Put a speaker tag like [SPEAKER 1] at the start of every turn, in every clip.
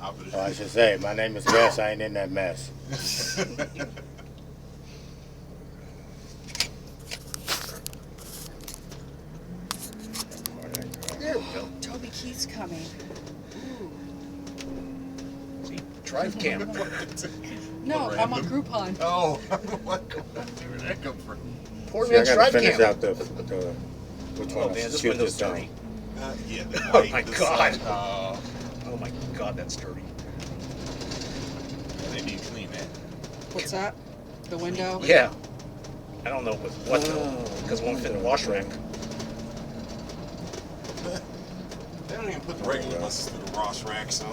[SPEAKER 1] Oh, I should say, my name is Wes. I ain't in that mess.
[SPEAKER 2] There we go.
[SPEAKER 3] Toby Keith's coming. Ooh.
[SPEAKER 2] See, drive cam.
[SPEAKER 3] No, I'm on Groupon.
[SPEAKER 4] Oh, what? Where did that come from?
[SPEAKER 2] Poor
[SPEAKER 1] See, I
[SPEAKER 2] man's
[SPEAKER 1] gotta
[SPEAKER 2] drive
[SPEAKER 1] finish
[SPEAKER 2] cam.
[SPEAKER 1] out the which
[SPEAKER 2] Oh
[SPEAKER 1] one?
[SPEAKER 2] man, this
[SPEAKER 1] Shoot
[SPEAKER 2] window's
[SPEAKER 1] down.
[SPEAKER 2] dirty.
[SPEAKER 4] Yeah.
[SPEAKER 2] Oh my god.
[SPEAKER 4] Oh,
[SPEAKER 2] Oh my god, that's dirty.
[SPEAKER 4] they need to clean that.
[SPEAKER 3] What's that? The window?
[SPEAKER 2] Yeah. I don't know with what though, because it won't fit in the wash rack.
[SPEAKER 4] They don't even put the regular buses through the wash rack, so.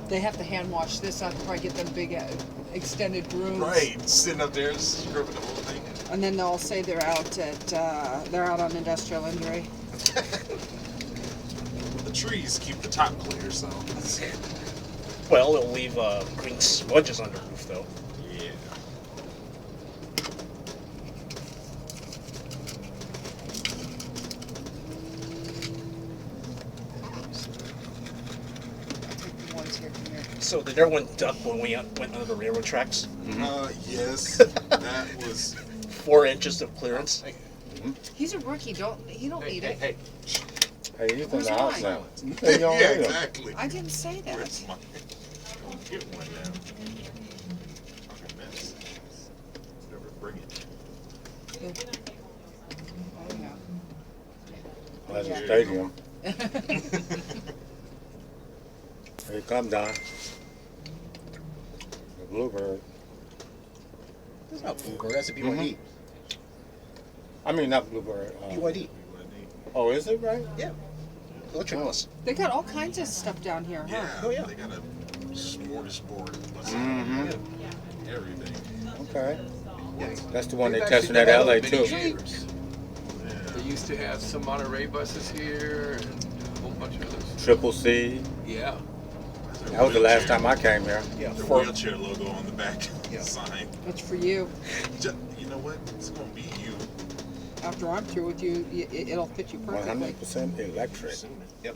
[SPEAKER 3] They have to hand wash this. I'd probably get them big extended brooms.
[SPEAKER 4] Right, sitting up there scrubbing the whole thing.
[SPEAKER 3] And then they'll say they're out on industrial injury.
[SPEAKER 4] The trees keep the top clear, so.
[SPEAKER 2] Well, it'll leave green smudges on the roof though.
[SPEAKER 4] Yeah.
[SPEAKER 3] Take the ones here, come here.
[SPEAKER 2] So did everyone duck when we went under the railroad tracks?
[SPEAKER 4] Yes, that was.
[SPEAKER 2] 4 inches of clearance.
[SPEAKER 3] He's a rookie. He don't need it.
[SPEAKER 4] Hey.
[SPEAKER 1] Hey, he's in
[SPEAKER 3] Where's
[SPEAKER 1] the house
[SPEAKER 3] mine?
[SPEAKER 1] now. Hey, you don't
[SPEAKER 4] Yeah,
[SPEAKER 1] need him.
[SPEAKER 4] exactly.
[SPEAKER 3] I didn't say that.
[SPEAKER 4] Where's mine? Don't get one now. Fucking mess. Never bring it.
[SPEAKER 3] Oh, yeah.
[SPEAKER 1] That's
[SPEAKER 3] Yeah.
[SPEAKER 1] the stadium. Here you come, Don. The Bluebird.
[SPEAKER 2] That's not Bluebird, that's a BYD.
[SPEAKER 1] I mean, not Bluebird.
[SPEAKER 2] BYD.
[SPEAKER 1] Oh, is it right?
[SPEAKER 2] Yeah. Electric bus.
[SPEAKER 3] They got all kinds of stuff down here, huh?
[SPEAKER 4] Yeah,
[SPEAKER 2] Oh, yeah.
[SPEAKER 4] they got a smorgasbord.
[SPEAKER 1] Mm-hmm.
[SPEAKER 4] Everything.
[SPEAKER 1] Okay.
[SPEAKER 2] Yeah.
[SPEAKER 1] That's the one they
[SPEAKER 5] They've
[SPEAKER 1] testing
[SPEAKER 5] actually
[SPEAKER 1] at LA
[SPEAKER 5] developed
[SPEAKER 1] too.
[SPEAKER 5] many years.
[SPEAKER 4] Yeah.
[SPEAKER 5] They used to have some Monterey buses here and a whole bunch of others.
[SPEAKER 1] Triple C.
[SPEAKER 5] Yeah.
[SPEAKER 1] That was the last time I came here.
[SPEAKER 2] Yeah.
[SPEAKER 4] The
[SPEAKER 2] For,
[SPEAKER 4] wheelchair logo on the back of
[SPEAKER 2] Yeah.
[SPEAKER 4] the sign.
[SPEAKER 3] It's for you.
[SPEAKER 4] You know what? It's gonna be you.
[SPEAKER 3] After I'm through with you, it'll fit you perfectly.
[SPEAKER 1] 100% electric.
[SPEAKER 2] yep.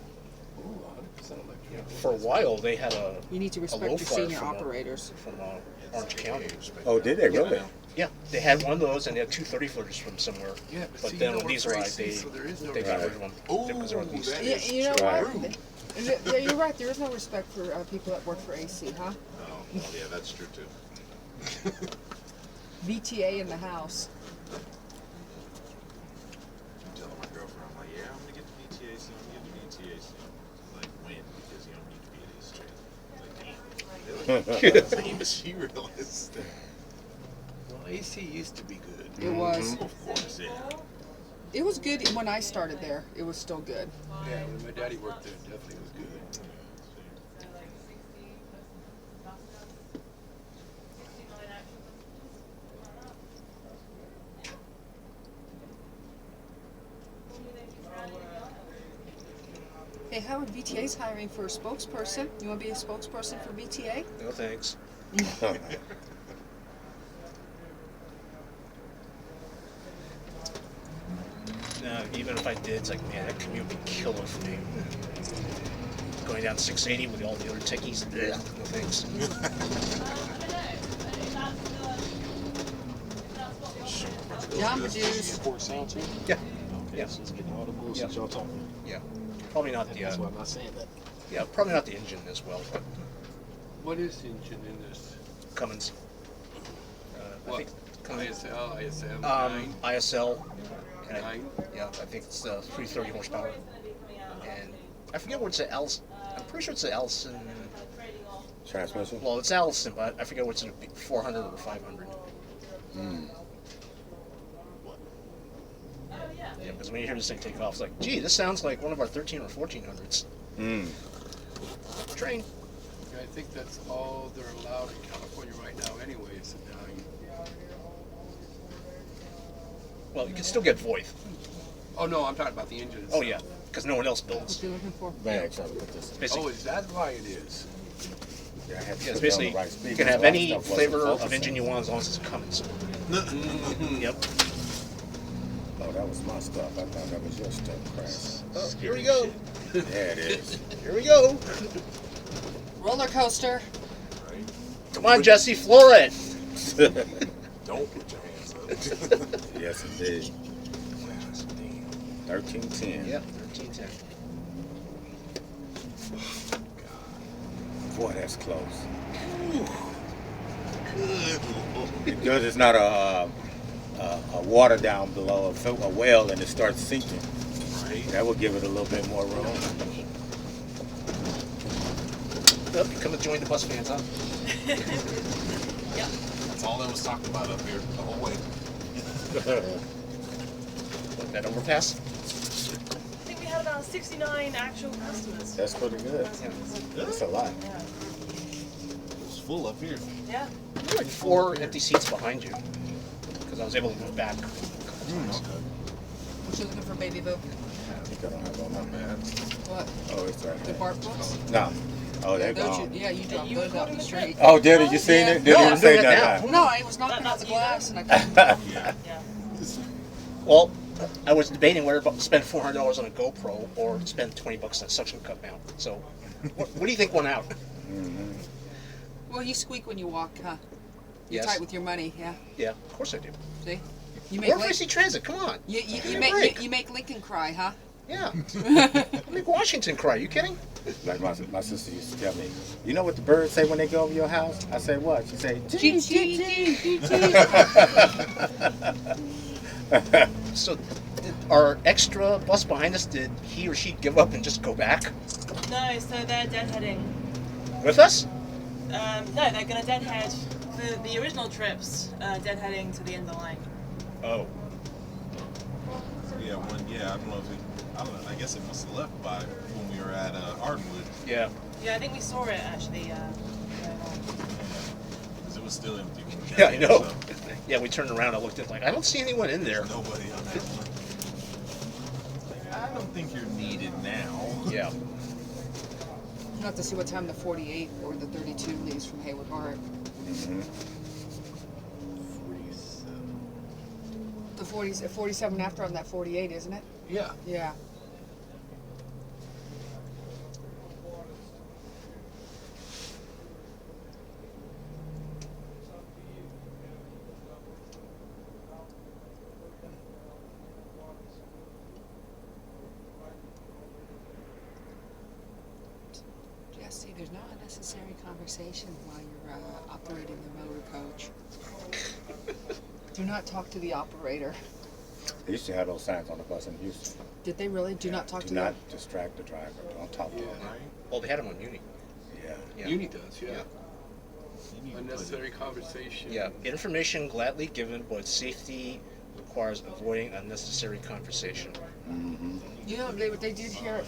[SPEAKER 5] Ooh, 100% electric.
[SPEAKER 2] For a while, they had a
[SPEAKER 3] You need to respect
[SPEAKER 2] low
[SPEAKER 3] your
[SPEAKER 2] flyer
[SPEAKER 3] senior
[SPEAKER 2] from,
[SPEAKER 3] operators.
[SPEAKER 2] from Orange County.
[SPEAKER 1] Oh, did they really?
[SPEAKER 2] Yeah, they had one of those, and they had 2 30-footers from somewhere.
[SPEAKER 5] Yeah,
[SPEAKER 2] But
[SPEAKER 5] see,
[SPEAKER 2] then
[SPEAKER 5] you
[SPEAKER 2] when
[SPEAKER 5] don't
[SPEAKER 2] these
[SPEAKER 5] work for
[SPEAKER 2] arrived,
[SPEAKER 5] AC, so there is no
[SPEAKER 2] they got rid of them.
[SPEAKER 4] Ooh,
[SPEAKER 2] Because they're leased.
[SPEAKER 4] that
[SPEAKER 3] Yeah,
[SPEAKER 4] is
[SPEAKER 3] you know
[SPEAKER 4] true.
[SPEAKER 3] what? Yeah, you're right. There is no respect for people that work for AC, huh?
[SPEAKER 4] Oh, yeah, that's true too.
[SPEAKER 3] VTA in the house.
[SPEAKER 4] I'm telling my girlfriend, I'm like, yeah, I'm gonna get the VTA soon. I'm gonna get the VTA soon. Like, when? Because you don't need to be at AC training. Like, damn. Same as she realized that.
[SPEAKER 5] Well, AC used to be good.
[SPEAKER 3] It was.
[SPEAKER 4] Of course, yeah.
[SPEAKER 3] It was good when I started there. It was still good.
[SPEAKER 5] Yeah, when my daddy worked there, it definitely was good.
[SPEAKER 3] Hey, Howard, VTA's hiring for a spokesperson. You want to be a spokesperson for VTA?
[SPEAKER 2] No thanks. No, even if I did, it's like, man, that commute would be killer for me. Going down 680 with all the other techies, ugh, no thanks.
[SPEAKER 3] Jamba Juice.
[SPEAKER 2] Yeah.
[SPEAKER 6] Okay, so it's getting all the bullshit y'all talking.
[SPEAKER 2] Yeah. Probably not the,
[SPEAKER 6] That's why I'm not saying that.
[SPEAKER 2] yeah, probably not the engine as well, but
[SPEAKER 5] What is the engine in this?
[SPEAKER 2] Cummins. I
[SPEAKER 5] What?
[SPEAKER 2] think Cummins.
[SPEAKER 5] ISL, ISM, 9?
[SPEAKER 2] ISL. And I,
[SPEAKER 5] 9?
[SPEAKER 2] yeah, I think it's 330 horsepower. And I forget what it's an Allison. I'm pretty sure it's an Allison.
[SPEAKER 1] Transmission?
[SPEAKER 2] Well, it's Allison, but I forget what's it, 400 or 500. Yeah, because when you hear this thing take off, it's like, gee, this sounds like one of our 13 or 1400s. Train.
[SPEAKER 5] I think that's all they're allowed in California right now anyway, it's a 9.
[SPEAKER 2] Well, you can still get Voith.
[SPEAKER 5] Oh no, I'm talking about the engine
[SPEAKER 2] Oh
[SPEAKER 5] itself.
[SPEAKER 2] yeah, because no one else
[SPEAKER 3] What
[SPEAKER 2] builds.
[SPEAKER 3] you looking for?
[SPEAKER 1] Bags, I'll put this.
[SPEAKER 2] Basically,
[SPEAKER 5] Oh, is that why it is?
[SPEAKER 1] Yeah, I had to
[SPEAKER 2] yeah, it's
[SPEAKER 1] put it on
[SPEAKER 2] basically
[SPEAKER 1] the right speed
[SPEAKER 2] you can
[SPEAKER 1] because
[SPEAKER 2] have
[SPEAKER 1] a lot of
[SPEAKER 2] any
[SPEAKER 1] stuff wasn't
[SPEAKER 2] flavor of
[SPEAKER 1] focusing.
[SPEAKER 2] engine you want as long as it's a Cummins. Yep.
[SPEAKER 1] Oh, that was my stuff. I thought that was your stuff, Chris.
[SPEAKER 2] Oh, here we go.
[SPEAKER 1] Yeah, it is.
[SPEAKER 2] Here we go.
[SPEAKER 3] Roller coaster.
[SPEAKER 4] Right?
[SPEAKER 2] Come on, Jesse, floor it.
[SPEAKER 4] Don't put your hands up.
[SPEAKER 1] Yes, indeed. 1310.
[SPEAKER 2] Yep, 1310.
[SPEAKER 1] Boy, that's close.
[SPEAKER 4] Good Lord.
[SPEAKER 1] Because it's not a water down below, a well, and it starts sinking.
[SPEAKER 4] Right?
[SPEAKER 1] That will give it a little bit more room.
[SPEAKER 2] Oh, you come and join the bus fans, huh?
[SPEAKER 7] Yep.
[SPEAKER 4] That's all that was talked about up here the whole way.
[SPEAKER 2] What, that overpass?
[SPEAKER 7] I think we had about 69 actual customers.
[SPEAKER 1] That's pretty good. That's a lot.
[SPEAKER 7] Yeah.
[SPEAKER 4] It's full up here.
[SPEAKER 7] Yeah.
[SPEAKER 2] There were like 4 empty seats behind you. Because I was able to move back.
[SPEAKER 3] What you looking for, baby boo?
[SPEAKER 1] I think I don't have all my maps.
[SPEAKER 3] What?
[SPEAKER 1] Oh, it's right
[SPEAKER 3] The
[SPEAKER 1] there.
[SPEAKER 3] bark books?
[SPEAKER 1] No. Oh, they're
[SPEAKER 3] Those
[SPEAKER 1] gone.
[SPEAKER 3] you dropped
[SPEAKER 7] you
[SPEAKER 3] those out
[SPEAKER 7] recording
[SPEAKER 3] the
[SPEAKER 7] the
[SPEAKER 3] street.
[SPEAKER 7] trip?
[SPEAKER 1] Oh, did it? You seen
[SPEAKER 3] Yeah.
[SPEAKER 1] it? Didn't
[SPEAKER 2] No,
[SPEAKER 1] even
[SPEAKER 2] I'm
[SPEAKER 1] say
[SPEAKER 2] doing it
[SPEAKER 1] nothing.
[SPEAKER 2] now.
[SPEAKER 3] No, I was knocking out the glass and I couldn't.
[SPEAKER 4] Yeah.
[SPEAKER 7] Yeah.
[SPEAKER 2] Well, I was debating whether to spend $400 on a GoPro or spend $20 on a suction cup mount. So, what do you think went out?
[SPEAKER 1] Mhm.
[SPEAKER 3] Well, you squeak when you walk, huh? You're
[SPEAKER 2] Yes.
[SPEAKER 3] tight with your money, yeah.
[SPEAKER 2] Yeah, of course I do.
[SPEAKER 3] See? You
[SPEAKER 2] Or if I
[SPEAKER 3] Lin-
[SPEAKER 2] see transit, come on.
[SPEAKER 3] you
[SPEAKER 2] Give me a
[SPEAKER 3] make
[SPEAKER 2] break.
[SPEAKER 3] you make Lincoln cry, huh?
[SPEAKER 2] Yeah. I make Washington cry. You kidding?
[SPEAKER 1] Like my sister used to tell me, you know what the birds say when they go over your house? I say what? She say,
[SPEAKER 3] Gee,
[SPEAKER 1] gee,
[SPEAKER 3] gee, gee,
[SPEAKER 2] So, did our extra bus behind us, did he or she give up and just go back
[SPEAKER 7] No, so they're deadheading.
[SPEAKER 2] with us?
[SPEAKER 7] No, they're gonna deadhead for the original trips. Deadheading to the end of the line.
[SPEAKER 2] Oh.
[SPEAKER 4] Yeah, I don't know if it, I don't know, I guess it must have left by when we were at Ardenwood.
[SPEAKER 2] Yeah.
[SPEAKER 7] Yeah, I think we saw it actually.
[SPEAKER 4] Because it was still empty. When we got
[SPEAKER 2] Yeah, I
[SPEAKER 4] there,
[SPEAKER 2] know.
[SPEAKER 4] so
[SPEAKER 2] Yeah, we turned around and looked at it like, I don't see anyone in there.
[SPEAKER 4] there's nobody on that one. Like, I don't think you're needed now.
[SPEAKER 2] Yeah.
[SPEAKER 3] We'll have to see what time the 48 or the 32 leaves from Hayward Park.
[SPEAKER 1] Mhm.
[SPEAKER 3] The 47 after on that 48, isn't it?
[SPEAKER 5] Yeah.
[SPEAKER 3] Yeah. Jesse, there's no unnecessary conversation while you're operating the motor coach. Do not talk to the operator.
[SPEAKER 1] They used to have those signs on the bus in Houston.
[SPEAKER 3] Did they really? Do not talk
[SPEAKER 1] Do
[SPEAKER 3] to
[SPEAKER 1] not
[SPEAKER 3] the
[SPEAKER 1] distract the driver. Don't talk to
[SPEAKER 5] Yeah.
[SPEAKER 1] them.
[SPEAKER 4] Right?
[SPEAKER 2] Well, they had them on Muni.
[SPEAKER 1] Yeah.
[SPEAKER 2] Yeah.
[SPEAKER 5] Uni does, yeah.
[SPEAKER 2] Yeah.
[SPEAKER 4] You need to put
[SPEAKER 5] Unnecessary conversation.
[SPEAKER 2] Yeah. Information gladly given, but safety requires avoiding unnecessary conversation.
[SPEAKER 1] Mm-hmm.
[SPEAKER 3] You know, they did here.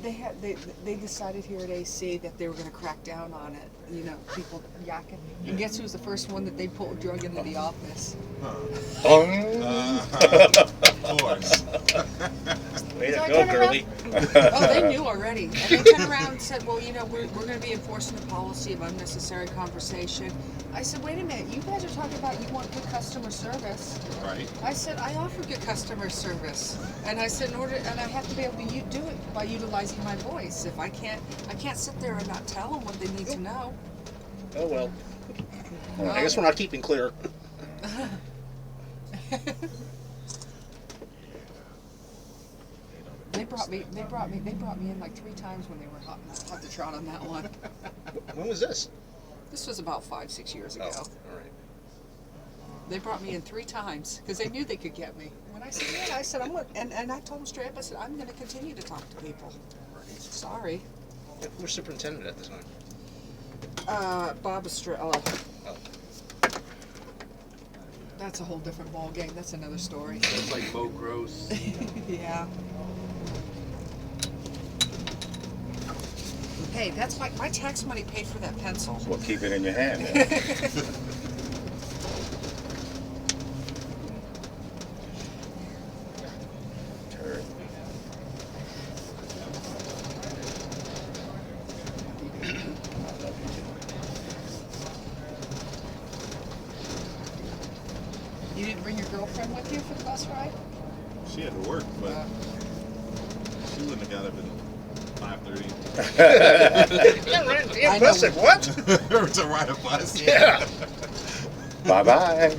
[SPEAKER 3] They decided here at AC that they were going to crack down on it. You know, people yakking. And guess who was the first one that they pulled drug into the office?
[SPEAKER 4] Of course.
[SPEAKER 2] Way to
[SPEAKER 3] So I
[SPEAKER 2] go,
[SPEAKER 3] turned
[SPEAKER 2] girly.
[SPEAKER 3] Oh, they knew already. And they turned around and said, well, you know, we're going to be enforcing the policy of unnecessary conversation. I said, wait a minute, you guys are talking about you want good customer service.
[SPEAKER 4] Right?
[SPEAKER 3] I said, I offer good customer service. And I said, and I have to be able to do it by utilizing my voice. If I can't sit there and not tell them what they need to know.
[SPEAKER 2] Oh, well. I guess we're not keeping clear.
[SPEAKER 3] They brought me in like 3 times when they were hot to trot on that one.
[SPEAKER 2] When was this?
[SPEAKER 3] This was about 5-6 years ago.
[SPEAKER 2] Oh, all right.
[SPEAKER 3] They brought me in 3 times because they knew they could get me. When I said, yeah, I said, and I told them straight up, I said, I'm going to continue to talk to people. Sorry.
[SPEAKER 2] Who was superintendent at the time?
[SPEAKER 3] Bob Estrella.
[SPEAKER 2] Oh.
[SPEAKER 3] That's a whole different ball game. That's another story.
[SPEAKER 5] It's like Bo Gross.
[SPEAKER 3] Yeah. Hey, that's my tax money paid for that pencil.
[SPEAKER 1] Well, keep it in your hand. Then. Turd.
[SPEAKER 3] You didn't bring your girlfriend with you for the bus ride?
[SPEAKER 4] She had to work, but she wouldn't have got up at 5:30.
[SPEAKER 2] Yeah, right.
[SPEAKER 3] I
[SPEAKER 2] a bus.
[SPEAKER 3] know.
[SPEAKER 2] Like, what?
[SPEAKER 4] To ride a bus.
[SPEAKER 2] Yeah.
[SPEAKER 1] Bye-bye.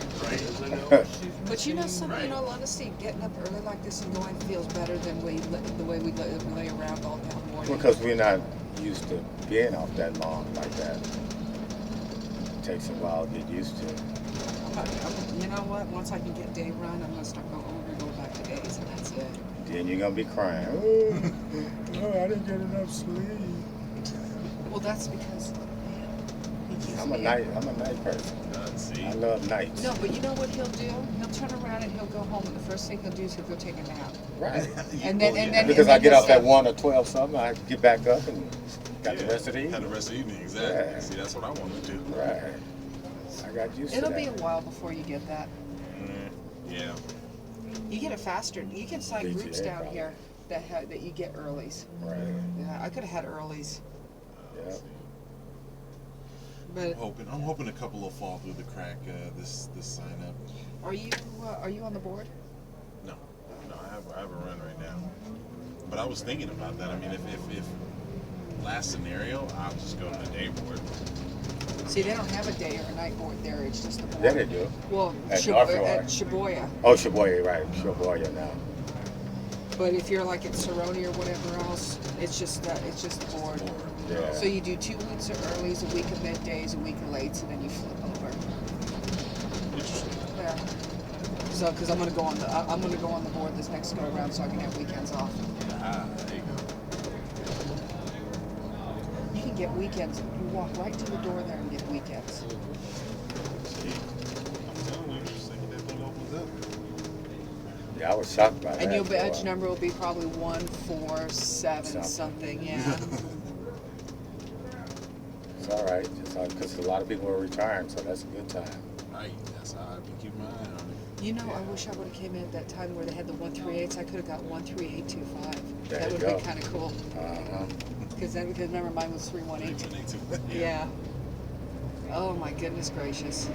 [SPEAKER 3] But you know something, in all honesty, getting up early like this and going feels better than the way we lay around all damn morning.
[SPEAKER 1] Because we're not used to being off that long like that. It takes a while to get used to.
[SPEAKER 3] You know what? Once I can get day run, I'm gonna start going back to days, and that's it.
[SPEAKER 1] Then you're gonna be crying. Oh, I didn't get enough sleep.
[SPEAKER 3] Well, that's because
[SPEAKER 1] I'm a night person.
[SPEAKER 4] See?
[SPEAKER 1] I love nights.
[SPEAKER 3] No, but you know what he'll do? He'll turn around and he'll go home, and the first thing he'll do is he'll go take a nap.
[SPEAKER 1] Right.
[SPEAKER 3] And then
[SPEAKER 1] Because
[SPEAKER 3] and
[SPEAKER 1] I get
[SPEAKER 3] he'll
[SPEAKER 1] up at
[SPEAKER 3] say-
[SPEAKER 1] 1 or 12 something, I get back up and got the rest of the
[SPEAKER 4] Had the
[SPEAKER 1] evening.
[SPEAKER 4] rest of the evening, exactly.
[SPEAKER 1] Yeah.
[SPEAKER 4] See, that's what I want to do.
[SPEAKER 1] Right. I got used
[SPEAKER 3] It'll
[SPEAKER 1] to
[SPEAKER 3] be a
[SPEAKER 1] that.
[SPEAKER 3] while before you get that.
[SPEAKER 4] Yeah.
[SPEAKER 3] You get it faster. You can sign
[SPEAKER 1] BTA
[SPEAKER 3] groups down
[SPEAKER 1] probably.
[SPEAKER 3] here that you get earlies.
[SPEAKER 1] Right.
[SPEAKER 3] Yeah, I could have had earlies,
[SPEAKER 1] Yeah.
[SPEAKER 3] but
[SPEAKER 4] I'm hoping a couple will fall through the crack this sign up.
[SPEAKER 3] are you on the board?
[SPEAKER 4] No, I have a run right now. But I was thinking about that. I mean, if last scenario, I'll just go to the day board.
[SPEAKER 3] See, they don't have a day or a night board there. It's just the board.
[SPEAKER 1] Yeah, they do.
[SPEAKER 3] Well,
[SPEAKER 1] At
[SPEAKER 3] at Shibuya.
[SPEAKER 1] Oh, Shibuya, right. Shibuya now.
[SPEAKER 3] But if you're like at Cerrone or whatever else, it's just the board.
[SPEAKER 1] Yeah.
[SPEAKER 3] So you do 2 weeks of earlies, a week of middays, a week of lates, and then you flip over.
[SPEAKER 4] Interesting.
[SPEAKER 3] Yeah. So, because I'm gonna go on the board this next go around, so I can have weekends off.
[SPEAKER 4] There you go.
[SPEAKER 3] You can get weekends. You walk right to the door there and get weekends.
[SPEAKER 4] See, I'm telling you, the second that thing opens up.
[SPEAKER 1] Yeah, I was shocked by that.
[SPEAKER 3] And your
[SPEAKER 1] so,
[SPEAKER 3] badge number will be probably 147 something. Yeah.
[SPEAKER 1] It's all right. Because a lot of people are retiring, so that's a good time.
[SPEAKER 4] Right, that's how I've been keeping my eye on it.
[SPEAKER 3] You know, I wish I would have came in at that time where they had the 138s. I could have got 13825.
[SPEAKER 1] There
[SPEAKER 3] That
[SPEAKER 1] you
[SPEAKER 3] would have
[SPEAKER 1] go.
[SPEAKER 3] been kind of cool.
[SPEAKER 1] Uh-huh.
[SPEAKER 3] Because remember mine was 318. Yeah. Oh my goodness gracious.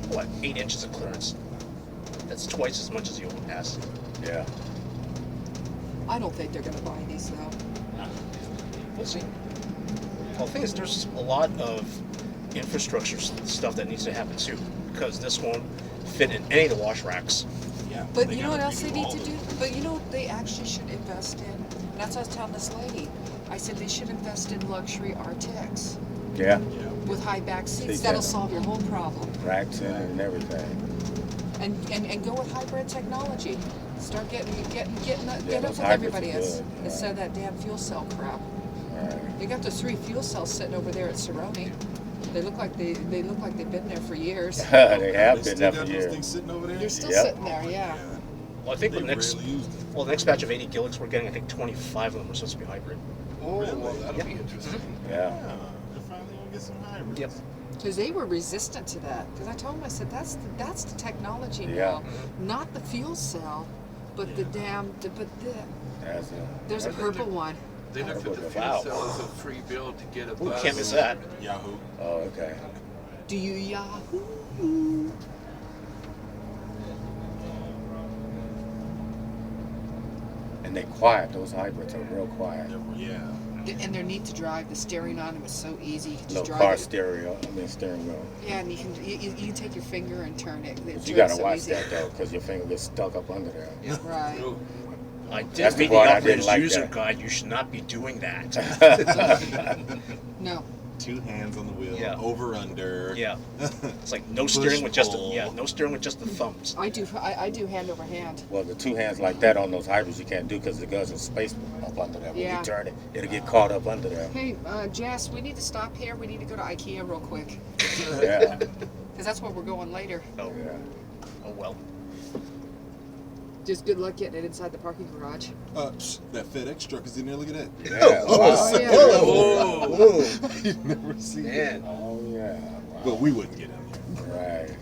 [SPEAKER 2] What? 8 inches of clearance. That's twice as much as the overpass.
[SPEAKER 1] Yeah.
[SPEAKER 3] I don't think they're gonna buy these though.
[SPEAKER 2] We'll see. Well, the thing is, there's a lot of infrastructure stuff that needs to happen too, because this won't fit in any of the wash racks.
[SPEAKER 4] Yeah.
[SPEAKER 3] But
[SPEAKER 4] they
[SPEAKER 3] you know what
[SPEAKER 4] gotta
[SPEAKER 3] else they
[SPEAKER 4] redo
[SPEAKER 3] need
[SPEAKER 4] all
[SPEAKER 3] to
[SPEAKER 4] of
[SPEAKER 3] do?
[SPEAKER 4] it.
[SPEAKER 3] But you know what they actually should invest in? And that's what I was telling this lady. I said they should invest in luxury Artex
[SPEAKER 1] Yeah.
[SPEAKER 4] Yeah.
[SPEAKER 3] with high back seats.
[SPEAKER 1] Seats,
[SPEAKER 3] That'll
[SPEAKER 1] yeah.
[SPEAKER 3] solve your whole problem.
[SPEAKER 1] Racks in it and everything.
[SPEAKER 3] And go with hybrid technology. Start get
[SPEAKER 1] Yeah,
[SPEAKER 3] up
[SPEAKER 1] those
[SPEAKER 3] with
[SPEAKER 1] hybrids
[SPEAKER 3] everybody
[SPEAKER 1] are
[SPEAKER 3] else
[SPEAKER 1] good, yeah.
[SPEAKER 3] instead of that damn fuel cell crap.
[SPEAKER 1] Right.
[SPEAKER 3] They got the 3 fuel cells sitting over there at Cerrone. They look like they've been there for years.
[SPEAKER 1] They have
[SPEAKER 4] They
[SPEAKER 1] been
[SPEAKER 4] still
[SPEAKER 1] there
[SPEAKER 4] got
[SPEAKER 1] for
[SPEAKER 4] those
[SPEAKER 1] years.
[SPEAKER 4] things sitting over there?
[SPEAKER 3] They're still
[SPEAKER 1] Yep.
[SPEAKER 3] sitting there, yeah.
[SPEAKER 2] Well, I think
[SPEAKER 4] They
[SPEAKER 2] the next,
[SPEAKER 4] rarely used them.
[SPEAKER 2] well, the next batch of 80 Gilligs we're getting, I think 25 of them are supposed to be hybrid.
[SPEAKER 5] Oh,
[SPEAKER 4] Really?
[SPEAKER 5] well, that'll
[SPEAKER 2] Yep.
[SPEAKER 5] be interesting.
[SPEAKER 1] Yeah.
[SPEAKER 4] Yeah, they're finally gonna get some hybrids.
[SPEAKER 2] Yep.
[SPEAKER 3] Because they were resistant to that. Because I told them, I said, that's the technology
[SPEAKER 1] Yeah.
[SPEAKER 3] now. Not the fuel cell, but the damn,
[SPEAKER 1] That's
[SPEAKER 3] there's a purple one.
[SPEAKER 5] They looked at the fuel
[SPEAKER 2] Wow.
[SPEAKER 5] cell as a free bill to get a
[SPEAKER 2] Ooh,
[SPEAKER 5] bus.
[SPEAKER 2] can't miss that.
[SPEAKER 4] Yahoo.
[SPEAKER 1] Oh, okay.
[SPEAKER 3] Do you Yahoo?
[SPEAKER 1] And they quiet. Those hybrids are real quiet.
[SPEAKER 4] Yeah.
[SPEAKER 3] And they're neat to drive. The steering on them is so easy. You can just
[SPEAKER 1] Little
[SPEAKER 3] drive
[SPEAKER 1] car
[SPEAKER 3] it.
[SPEAKER 1] steering wheel.
[SPEAKER 3] Yeah, and you can take your finger and turn it.
[SPEAKER 1] But
[SPEAKER 3] It's
[SPEAKER 1] you gotta
[SPEAKER 3] so
[SPEAKER 1] watch
[SPEAKER 3] easy.
[SPEAKER 1] that though, because your finger gets stuck up under there.
[SPEAKER 3] Right.
[SPEAKER 5] Ooh.
[SPEAKER 2] I did
[SPEAKER 1] That's the
[SPEAKER 2] read the
[SPEAKER 1] part I didn't
[SPEAKER 2] operator's
[SPEAKER 1] like
[SPEAKER 2] user
[SPEAKER 1] that.
[SPEAKER 2] guide. You should not be doing that.
[SPEAKER 3] No.
[SPEAKER 4] 2 hands on the wheel,
[SPEAKER 2] Yeah.
[SPEAKER 4] over under.
[SPEAKER 2] Yeah. It's like no
[SPEAKER 4] Push,
[SPEAKER 2] steering with just
[SPEAKER 4] pull.
[SPEAKER 2] no steering with just the thumbs.
[SPEAKER 3] I do hand over hand.
[SPEAKER 1] Well, the 2 hands like that on those hybrids you can't do because it goes in space up under there. When
[SPEAKER 3] Yeah.
[SPEAKER 1] you turn it, it'll get caught up under there.
[SPEAKER 3] Hey, Jess, we need to stop here. We need to go to IKEA real quick.
[SPEAKER 1] Yeah.
[SPEAKER 3] Because that's where we're going later.
[SPEAKER 2] Oh,
[SPEAKER 1] Yeah.
[SPEAKER 2] oh well.
[SPEAKER 3] Just good luck getting it inside the parking garage.
[SPEAKER 4] That FedEx truck is in there. Look at that.
[SPEAKER 1] Yeah.
[SPEAKER 3] Oh, yeah.
[SPEAKER 2] Whoa.
[SPEAKER 4] You've never seen
[SPEAKER 2] Man.
[SPEAKER 1] Oh yeah. Wow.
[SPEAKER 4] But we wouldn't get in there.
[SPEAKER 1] Right.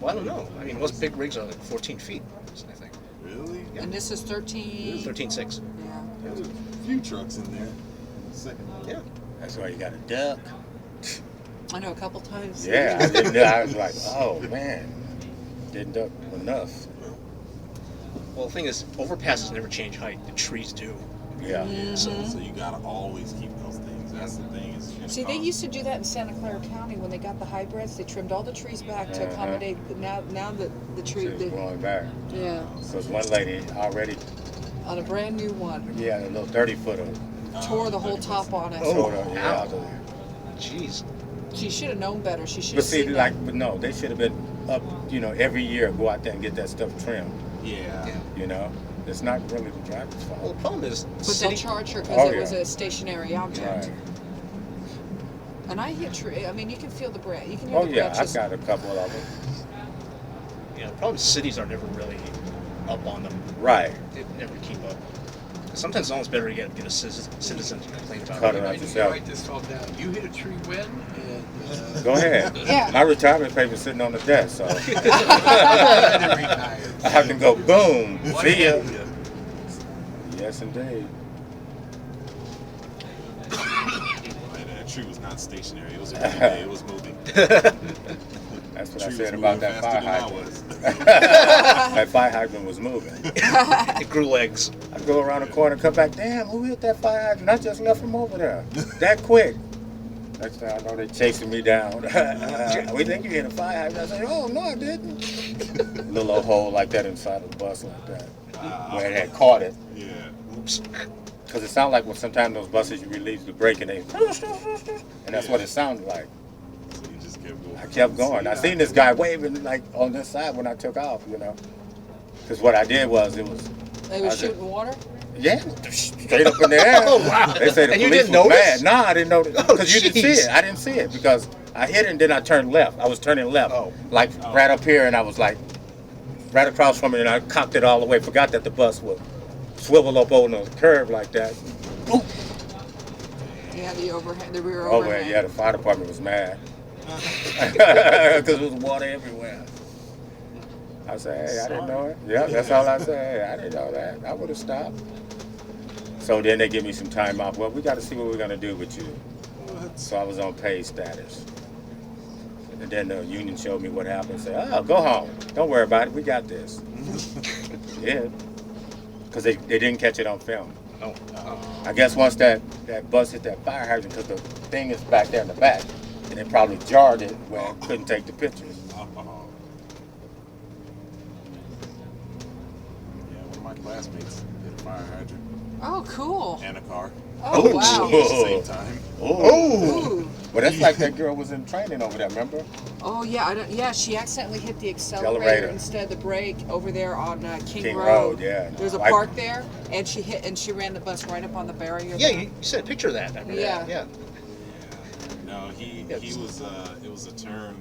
[SPEAKER 2] Well, I don't know. I mean, most big rigs are like 14 feet, I think.
[SPEAKER 4] Really?
[SPEAKER 2] Yeah.
[SPEAKER 3] And this is 13.
[SPEAKER 2] 13.6.
[SPEAKER 3] Yeah.
[SPEAKER 4] There's a few trucks in there. Second.
[SPEAKER 2] Yeah.
[SPEAKER 1] That's why you got to duck.
[SPEAKER 3] I know a couple times.
[SPEAKER 1] Yeah. I didn't know. I was like, oh man, didn't duck enough.
[SPEAKER 2] Well, the thing is, overpasses never change height. The trees do.
[SPEAKER 1] Yeah.
[SPEAKER 4] So you gotta always keep those things. That's the thing. Is
[SPEAKER 3] See, they used to do that in Santa Clara County when they got the hybrids. They trimmed all the trees back to accommodate now the tree.
[SPEAKER 1] She's going back.
[SPEAKER 3] Yeah,
[SPEAKER 1] Because one lady already,
[SPEAKER 3] on a brand new one,
[SPEAKER 1] yeah, a little 30-footer.
[SPEAKER 3] tore the whole top on it.
[SPEAKER 1] Sort of, yeah.
[SPEAKER 2] Jeez.
[SPEAKER 3] She should have known better. She should
[SPEAKER 1] But
[SPEAKER 3] have
[SPEAKER 1] see,
[SPEAKER 3] seen
[SPEAKER 1] like,
[SPEAKER 3] that.
[SPEAKER 1] but no, they should have been up, every year, go out there and get that stuff trimmed,
[SPEAKER 4] Yeah.
[SPEAKER 1] It's not really the driver's
[SPEAKER 2] Well,
[SPEAKER 1] fault.
[SPEAKER 2] the problem is,
[SPEAKER 3] But
[SPEAKER 2] city,
[SPEAKER 3] they'll charge her because
[SPEAKER 1] Oh,
[SPEAKER 3] it was
[SPEAKER 1] yeah.
[SPEAKER 3] a stationary object.
[SPEAKER 1] Right.
[SPEAKER 3] And I hit tree. I mean, you can feel the branch. You can hear
[SPEAKER 1] Oh,
[SPEAKER 3] the
[SPEAKER 1] yeah, I've
[SPEAKER 3] branches.
[SPEAKER 1] got a couple of them.
[SPEAKER 2] the problem is cities are never really up on them.
[SPEAKER 1] Right.
[SPEAKER 2] They never keep up. Sometimes it's almost better to get a citizen to complain about
[SPEAKER 1] Cut
[SPEAKER 2] it.
[SPEAKER 1] it out
[SPEAKER 5] I need to
[SPEAKER 1] yourself.
[SPEAKER 5] write this all down. You hit a tree when? And
[SPEAKER 1] Go ahead.
[SPEAKER 3] Yeah.
[SPEAKER 1] My retirement paper's sitting on the desk, so
[SPEAKER 5] I retired.
[SPEAKER 1] I can go boom.
[SPEAKER 5] What
[SPEAKER 1] See ya.
[SPEAKER 5] happened?
[SPEAKER 1] Yes, indeed.
[SPEAKER 4] That tree was not stationary. It was every day. It was moving.
[SPEAKER 1] That's what I
[SPEAKER 4] Tree
[SPEAKER 1] said
[SPEAKER 4] was
[SPEAKER 1] about
[SPEAKER 4] moving
[SPEAKER 1] that
[SPEAKER 4] faster
[SPEAKER 1] fire
[SPEAKER 4] than I
[SPEAKER 1] hydrant.
[SPEAKER 4] was.
[SPEAKER 1] That fire hydrant was moving.
[SPEAKER 2] It grew legs.
[SPEAKER 1] I go around the corner, come back. Damn, who hit that fire hydrant? I just left him over there. That quick. Next thing I know, they chasing me down. We think you hit a fire hydrant. I said, oh no, I didn't. Little old hole like that inside of the bus like that, where it had caught it.
[SPEAKER 4] Yeah.
[SPEAKER 2] Oops.
[SPEAKER 1] Because it sounds like when sometimes those buses you release the brake and they, and that's what it sounded like.
[SPEAKER 4] So you just kept going.
[SPEAKER 1] I kept going. I seen this guy waving like on this side when I took off, Because what I did was
[SPEAKER 3] They
[SPEAKER 1] I
[SPEAKER 3] were
[SPEAKER 1] did-
[SPEAKER 3] shooting water.
[SPEAKER 1] yeah, straight up in the air.
[SPEAKER 2] Oh, wow.
[SPEAKER 1] They say the
[SPEAKER 2] And you
[SPEAKER 1] police
[SPEAKER 2] didn't
[SPEAKER 1] was
[SPEAKER 2] notice?
[SPEAKER 1] mad. Nah, I didn't notice
[SPEAKER 2] Oh,
[SPEAKER 1] because you didn't see
[SPEAKER 2] jeez.
[SPEAKER 1] it. I didn't see it because I hit it and then I turned left. I was turning left,
[SPEAKER 2] Oh.
[SPEAKER 1] like right up here, and I was like right across from it, and I cocked it all the way. Forgot that the bus would swivel up on the curve like that. Boom.
[SPEAKER 3] Yeah, the overhead, the rear
[SPEAKER 1] Oh
[SPEAKER 3] overhead.
[SPEAKER 1] well, yeah, the fire department was mad because there was water everywhere. I said, hey, I didn't know it. Yeah, that's all I said. Hey, I didn't know that. I would have stopped. So then they give me some time off. Well, we got to see what we're going to do with you. So I was on paid status. And then the union showed me what happened. Said, oh, go home. Don't worry about it. We got this. Yeah. Because they didn't catch it on film.
[SPEAKER 2] Oh.
[SPEAKER 1] I guess once that bus hit that fire hydrant, because the thing is back there in the back, and it probably jarred it where it couldn't take the pictures.
[SPEAKER 4] Yeah, one of my classmates hit a fire hydrant
[SPEAKER 3] Oh, cool.
[SPEAKER 4] and a car
[SPEAKER 3] Oh,
[SPEAKER 1] Oh,
[SPEAKER 3] wow.
[SPEAKER 4] at the same time.
[SPEAKER 1] Oh.
[SPEAKER 3] Ooh.
[SPEAKER 1] Well, that's like that girl was in training over there, remember?
[SPEAKER 3] Oh yeah, yeah. She accidentally hit the accelerator
[SPEAKER 1] Accelerator.
[SPEAKER 3] instead of the brake over there on King
[SPEAKER 1] King
[SPEAKER 3] Road.
[SPEAKER 1] Road, yeah.
[SPEAKER 3] There's a
[SPEAKER 1] Like-
[SPEAKER 3] park there, and she ran the bus right up on the barrier.
[SPEAKER 2] Yeah,
[SPEAKER 3] there.
[SPEAKER 2] you sent a picture of that. I remember
[SPEAKER 3] Yeah.
[SPEAKER 2] that. Yeah.
[SPEAKER 4] No, he was. It was a turn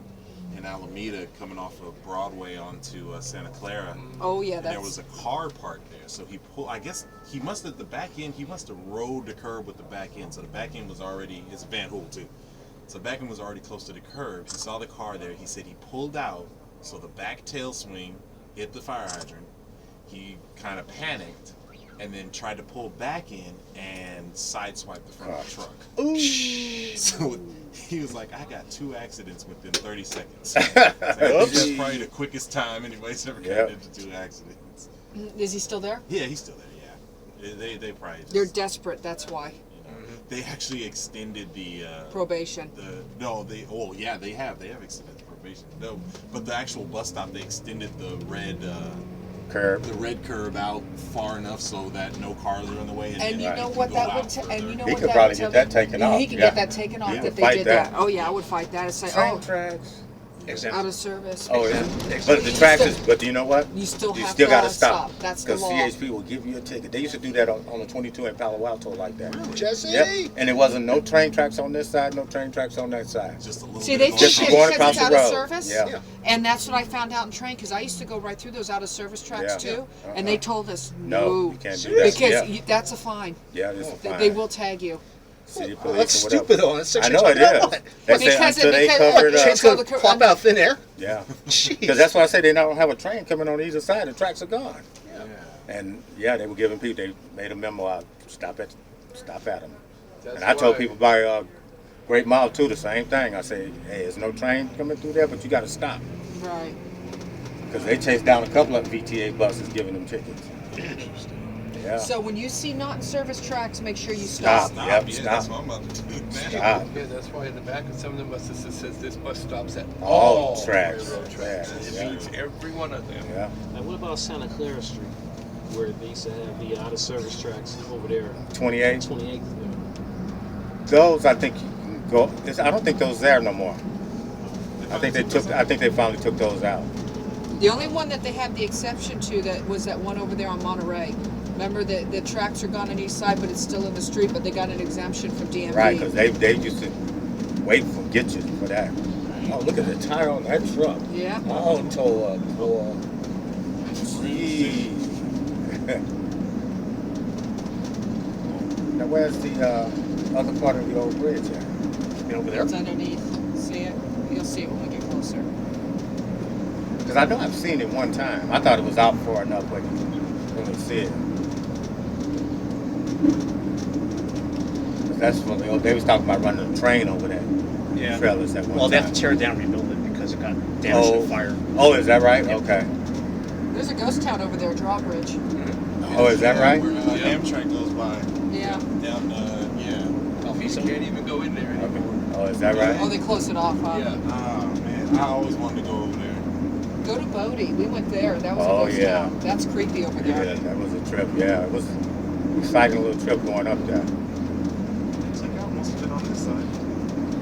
[SPEAKER 4] in Alameda coming off of Broadway onto Santa Clara.
[SPEAKER 3] Oh yeah,
[SPEAKER 4] And
[SPEAKER 3] that's.
[SPEAKER 4] there was a car parked there, so he pulled. I guess he must have the back end. He must have rode the curb with the back end, so the back end was already. It's a Van Hool too, so the back end was already close to the curb. He saw the car there. He said he pulled out, so the back tail swing hit the fire hydrant. He kind of panicked, and then tried to pull back in and sideswiped the front of the truck.
[SPEAKER 2] Ooh.
[SPEAKER 4] So he was like, I got 2 accidents within 30 seconds. I think that's probably the quickest time anybody's ever
[SPEAKER 1] Yep.
[SPEAKER 4] gotten into 2 accidents.
[SPEAKER 3] Is he still there?
[SPEAKER 4] Yeah, he's still there, yeah. They probably just,
[SPEAKER 3] They're desperate. That's why.
[SPEAKER 4] they actually extended the
[SPEAKER 3] Probation.
[SPEAKER 4] they have extended the probation. No, but the actual bus stop, they extended the red curb out far enough so that no cars are in the way.
[SPEAKER 3] And
[SPEAKER 4] then
[SPEAKER 3] you
[SPEAKER 4] they
[SPEAKER 3] know
[SPEAKER 4] can
[SPEAKER 3] what
[SPEAKER 4] go
[SPEAKER 3] that
[SPEAKER 4] out
[SPEAKER 3] would.
[SPEAKER 4] further.
[SPEAKER 3] And you know
[SPEAKER 1] He
[SPEAKER 3] what
[SPEAKER 1] could
[SPEAKER 3] that
[SPEAKER 1] probably
[SPEAKER 3] would
[SPEAKER 1] get
[SPEAKER 3] tell
[SPEAKER 1] that
[SPEAKER 3] me?
[SPEAKER 1] taken
[SPEAKER 3] Yeah,
[SPEAKER 1] off,
[SPEAKER 3] He could
[SPEAKER 1] yeah.
[SPEAKER 3] get that taken off
[SPEAKER 1] He
[SPEAKER 3] if
[SPEAKER 1] would
[SPEAKER 3] they
[SPEAKER 1] fight
[SPEAKER 3] did
[SPEAKER 1] that.
[SPEAKER 3] that. Oh yeah, I would fight that. It's like,
[SPEAKER 1] Train
[SPEAKER 3] oh,
[SPEAKER 1] tracks.
[SPEAKER 2] Exempt.
[SPEAKER 3] out of service.
[SPEAKER 1] Oh, yeah.
[SPEAKER 2] Exempt.
[SPEAKER 1] But the tracks is, but you know what?
[SPEAKER 3] You still
[SPEAKER 1] You
[SPEAKER 3] have
[SPEAKER 1] still
[SPEAKER 3] to
[SPEAKER 1] gotta stop.
[SPEAKER 3] That's the
[SPEAKER 1] Because
[SPEAKER 3] law.
[SPEAKER 1] CHP will give you a ticket. They used to do that on the 22 in Palo Alto like that.
[SPEAKER 2] Jesse.
[SPEAKER 1] Yep. And there wasn't no train tracks on this side, no train tracks on that side.
[SPEAKER 4] Just a little
[SPEAKER 3] See,
[SPEAKER 4] bit
[SPEAKER 3] they
[SPEAKER 4] going
[SPEAKER 3] think
[SPEAKER 1] Just
[SPEAKER 3] that
[SPEAKER 1] going
[SPEAKER 3] because
[SPEAKER 1] across
[SPEAKER 3] it's
[SPEAKER 1] the
[SPEAKER 3] out of
[SPEAKER 1] road.
[SPEAKER 3] service.
[SPEAKER 1] Yeah.
[SPEAKER 3] And that's what I found out in train because I used to go right through those out of service tracks
[SPEAKER 1] Yeah.
[SPEAKER 3] too, and they told us
[SPEAKER 1] No, you can't do that.
[SPEAKER 3] because
[SPEAKER 1] Yeah.
[SPEAKER 3] that's a fine.
[SPEAKER 1] Yeah, it's a fine.
[SPEAKER 3] They will tag you.
[SPEAKER 1] City
[SPEAKER 2] Well, that's
[SPEAKER 1] police or whatever.
[SPEAKER 2] stupid though. That's
[SPEAKER 1] I know it
[SPEAKER 2] $600.
[SPEAKER 1] is. They say
[SPEAKER 3] Because
[SPEAKER 1] until they
[SPEAKER 3] because-
[SPEAKER 1] cover it
[SPEAKER 3] because-
[SPEAKER 1] up.
[SPEAKER 2] Train's gonna plop out thin air.
[SPEAKER 1] Yeah.
[SPEAKER 2] Jeez.
[SPEAKER 1] Because that's why I say they don't have a train coming on either side. The tracks are gone.
[SPEAKER 4] Yeah.
[SPEAKER 1] And yeah, they were giving people. They made a memo out. Stop at them.
[SPEAKER 5] That's
[SPEAKER 1] And I told
[SPEAKER 5] why-
[SPEAKER 1] people by Great Mile too the same thing. I say, hey, there's no train coming through there, but you got to stop
[SPEAKER 3] Right.
[SPEAKER 1] because they chased down a couple of VTA buses giving them tickets. Yeah.
[SPEAKER 3] So when you see not in service tracks, make sure you stop.
[SPEAKER 1] Stop. Yep,
[SPEAKER 4] Yeah,
[SPEAKER 1] stop.
[SPEAKER 4] that's what I'm about to do.
[SPEAKER 1] Stop.
[SPEAKER 5] Yeah, that's why in the back of some of the buses it says this bus stops at
[SPEAKER 1] All tracks.
[SPEAKER 5] railroad tracks.
[SPEAKER 1] Yeah,
[SPEAKER 5] It
[SPEAKER 1] yeah.
[SPEAKER 5] means every one of them.
[SPEAKER 1] Yeah.
[SPEAKER 6] Now, what about Santa Clara Street, where they used to have the out of service tracks over there?
[SPEAKER 1] 28.
[SPEAKER 6] 28th.
[SPEAKER 1] Those, I think, you can go. I don't think those there no more. I think they finally took those out.
[SPEAKER 3] The only one that they have the exception to that was that one over there on Monterey. Remember the tracks are gone on each side, but it's still in the street, but they got an exemption from DMV.
[SPEAKER 1] Right, because they used to get you for that. Oh, look at the tire on that truck.
[SPEAKER 3] Yeah.
[SPEAKER 1] Oh, toe up, boy. Gee. Now, where's the other part of the old bridge at?
[SPEAKER 2] Over there.
[SPEAKER 3] It's underneath. See it? You'll see it when we get closer.
[SPEAKER 1] Because I know I've seen it one time. I thought it was out far enough, but you can really see it. That's when they was talking about running a train over there.
[SPEAKER 2] Yeah.
[SPEAKER 1] Trailers at one
[SPEAKER 2] Well, they
[SPEAKER 1] time.
[SPEAKER 2] have to tear it down and rebuild it because it got damaged in a fire.
[SPEAKER 1] Oh, is that right?
[SPEAKER 2] Yep.
[SPEAKER 1] Okay.
[SPEAKER 3] There's a ghost town over there, Drawbridge.
[SPEAKER 1] Oh, is that right?
[SPEAKER 4] Where Amtrak goes by.
[SPEAKER 3] Yeah.
[SPEAKER 4] Down,
[SPEAKER 5] You can't even go in there anymore.
[SPEAKER 1] Oh, is that right?
[SPEAKER 3] Oh, they closed it off, huh?
[SPEAKER 5] Yeah.
[SPEAKER 4] Oh, man. I always wanted to go over there.
[SPEAKER 3] Go to Bodie. We went there. That was
[SPEAKER 1] Oh,
[SPEAKER 3] a ghost
[SPEAKER 1] yeah.
[SPEAKER 3] town. That's creepy over
[SPEAKER 1] Yeah,
[SPEAKER 3] there.
[SPEAKER 1] that was a trip. Yeah, it was an exciting little trip going up there.
[SPEAKER 4] It's like I must have been on this side.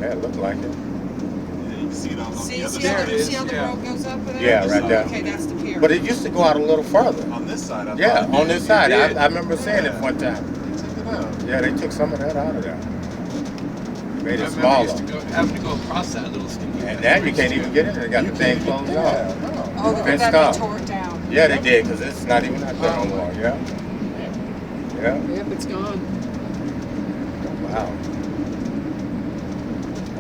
[SPEAKER 1] Yeah, it looked like it.
[SPEAKER 4] Yeah, you can see it on the
[SPEAKER 3] See,
[SPEAKER 4] other
[SPEAKER 3] see how,
[SPEAKER 4] side.
[SPEAKER 3] the, see how the road goes up there?
[SPEAKER 1] Yeah, right there.
[SPEAKER 3] Okay, that's the pier.
[SPEAKER 1] But it used to go out a little further.
[SPEAKER 4] On this side, I
[SPEAKER 1] Yeah,
[SPEAKER 4] thought.
[SPEAKER 1] on this side.
[SPEAKER 4] You
[SPEAKER 1] I
[SPEAKER 4] did.
[SPEAKER 1] remember seeing it one time.
[SPEAKER 4] They took it out.
[SPEAKER 1] Yeah, they took some of that out of there. Made
[SPEAKER 5] I
[SPEAKER 1] it
[SPEAKER 5] remember I used
[SPEAKER 1] smaller.
[SPEAKER 5] to having to go across that little stinky.
[SPEAKER 1] And now you can't even get in there. They got the thing closed off.
[SPEAKER 3] Oh, look at
[SPEAKER 1] Fenced
[SPEAKER 3] that.
[SPEAKER 1] off.
[SPEAKER 3] They tore it down.
[SPEAKER 1] Yeah, they did, because it's not even out there no more. Yeah. Yeah.
[SPEAKER 3] Yep, it's gone.
[SPEAKER 1] Wow.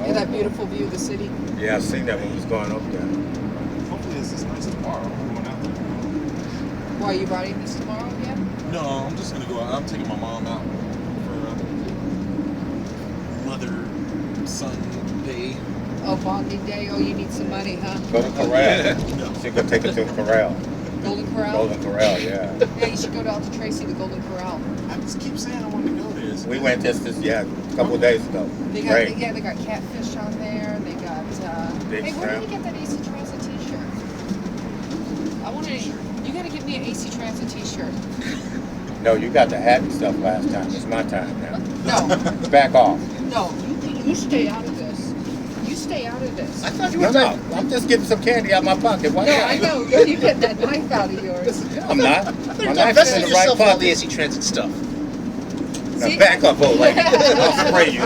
[SPEAKER 3] Yeah, that beautiful view of the city.
[SPEAKER 1] Yeah, I seen that when we was going up there.
[SPEAKER 4] Hopefully this is nice tomorrow. I'm going out there.
[SPEAKER 3] Why, are you riding this tomorrow again?
[SPEAKER 4] No, I'm just going to go out. I'm taking my mom out for mother-son day.
[SPEAKER 3] Oh, bonding day. Oh, you need some money, huh?
[SPEAKER 1] Go to Corral. So you go take it to Corral.
[SPEAKER 3] Golden Corral?
[SPEAKER 1] Golden Corral, yeah.
[SPEAKER 3] Yeah, you should go to Alta Tracy, the Golden Corral.
[SPEAKER 4] I just keep saying I want to go there.
[SPEAKER 1] We went a couple of days ago.
[SPEAKER 3] They got,
[SPEAKER 1] Great.
[SPEAKER 3] yeah, they got catfish on there. They got,
[SPEAKER 1] Big
[SPEAKER 3] hey, where did
[SPEAKER 1] shrimp.
[SPEAKER 3] you get that AC Transit t-shirt? I want to, you got to give me an AC Transit t-shirt.
[SPEAKER 1] No, you got the hat and stuff last time. It's my time now.
[SPEAKER 3] No,
[SPEAKER 1] Back off.
[SPEAKER 3] no, you stay out of this. You stay out of this.
[SPEAKER 2] I thought you
[SPEAKER 1] No,
[SPEAKER 2] were
[SPEAKER 1] no. I'm just getting some candy out of my pocket. Why
[SPEAKER 3] No,
[SPEAKER 1] not?
[SPEAKER 3] I know. You get that knife out of yours.
[SPEAKER 1] I'm not.
[SPEAKER 2] I
[SPEAKER 1] My
[SPEAKER 2] thought you
[SPEAKER 1] knife's
[SPEAKER 2] invested
[SPEAKER 1] in the right
[SPEAKER 2] yourself in all the
[SPEAKER 1] pocket.
[SPEAKER 2] AC Transit stuff.
[SPEAKER 1] Now
[SPEAKER 3] See?
[SPEAKER 1] back up, old lady. I'll spray you.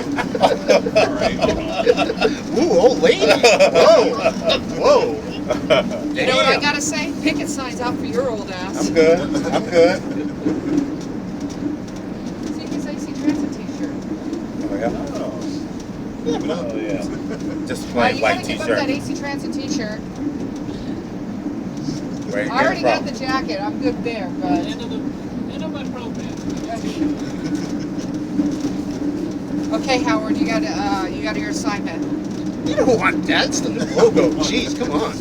[SPEAKER 2] Ooh, old lady. Whoa. Whoa.
[SPEAKER 3] You know what I gotta say? Picket signs out for your old ass.
[SPEAKER 1] I'm good. I'm good.
[SPEAKER 3] See his AC Transit t-shirt.
[SPEAKER 1] Oh, yeah. Oh, yeah. Just a plain
[SPEAKER 3] You
[SPEAKER 1] white
[SPEAKER 3] gotta give up that
[SPEAKER 1] t-shirt.
[SPEAKER 3] AC Transit t-shirt.
[SPEAKER 1] Where you
[SPEAKER 3] I already
[SPEAKER 1] get
[SPEAKER 3] got
[SPEAKER 1] it
[SPEAKER 3] the jacket. I'm good there, but
[SPEAKER 6] End of my program.
[SPEAKER 3] okay, Howard, you got your assignment.
[SPEAKER 2] You don't want that. It's the new logo. Jeez, come on.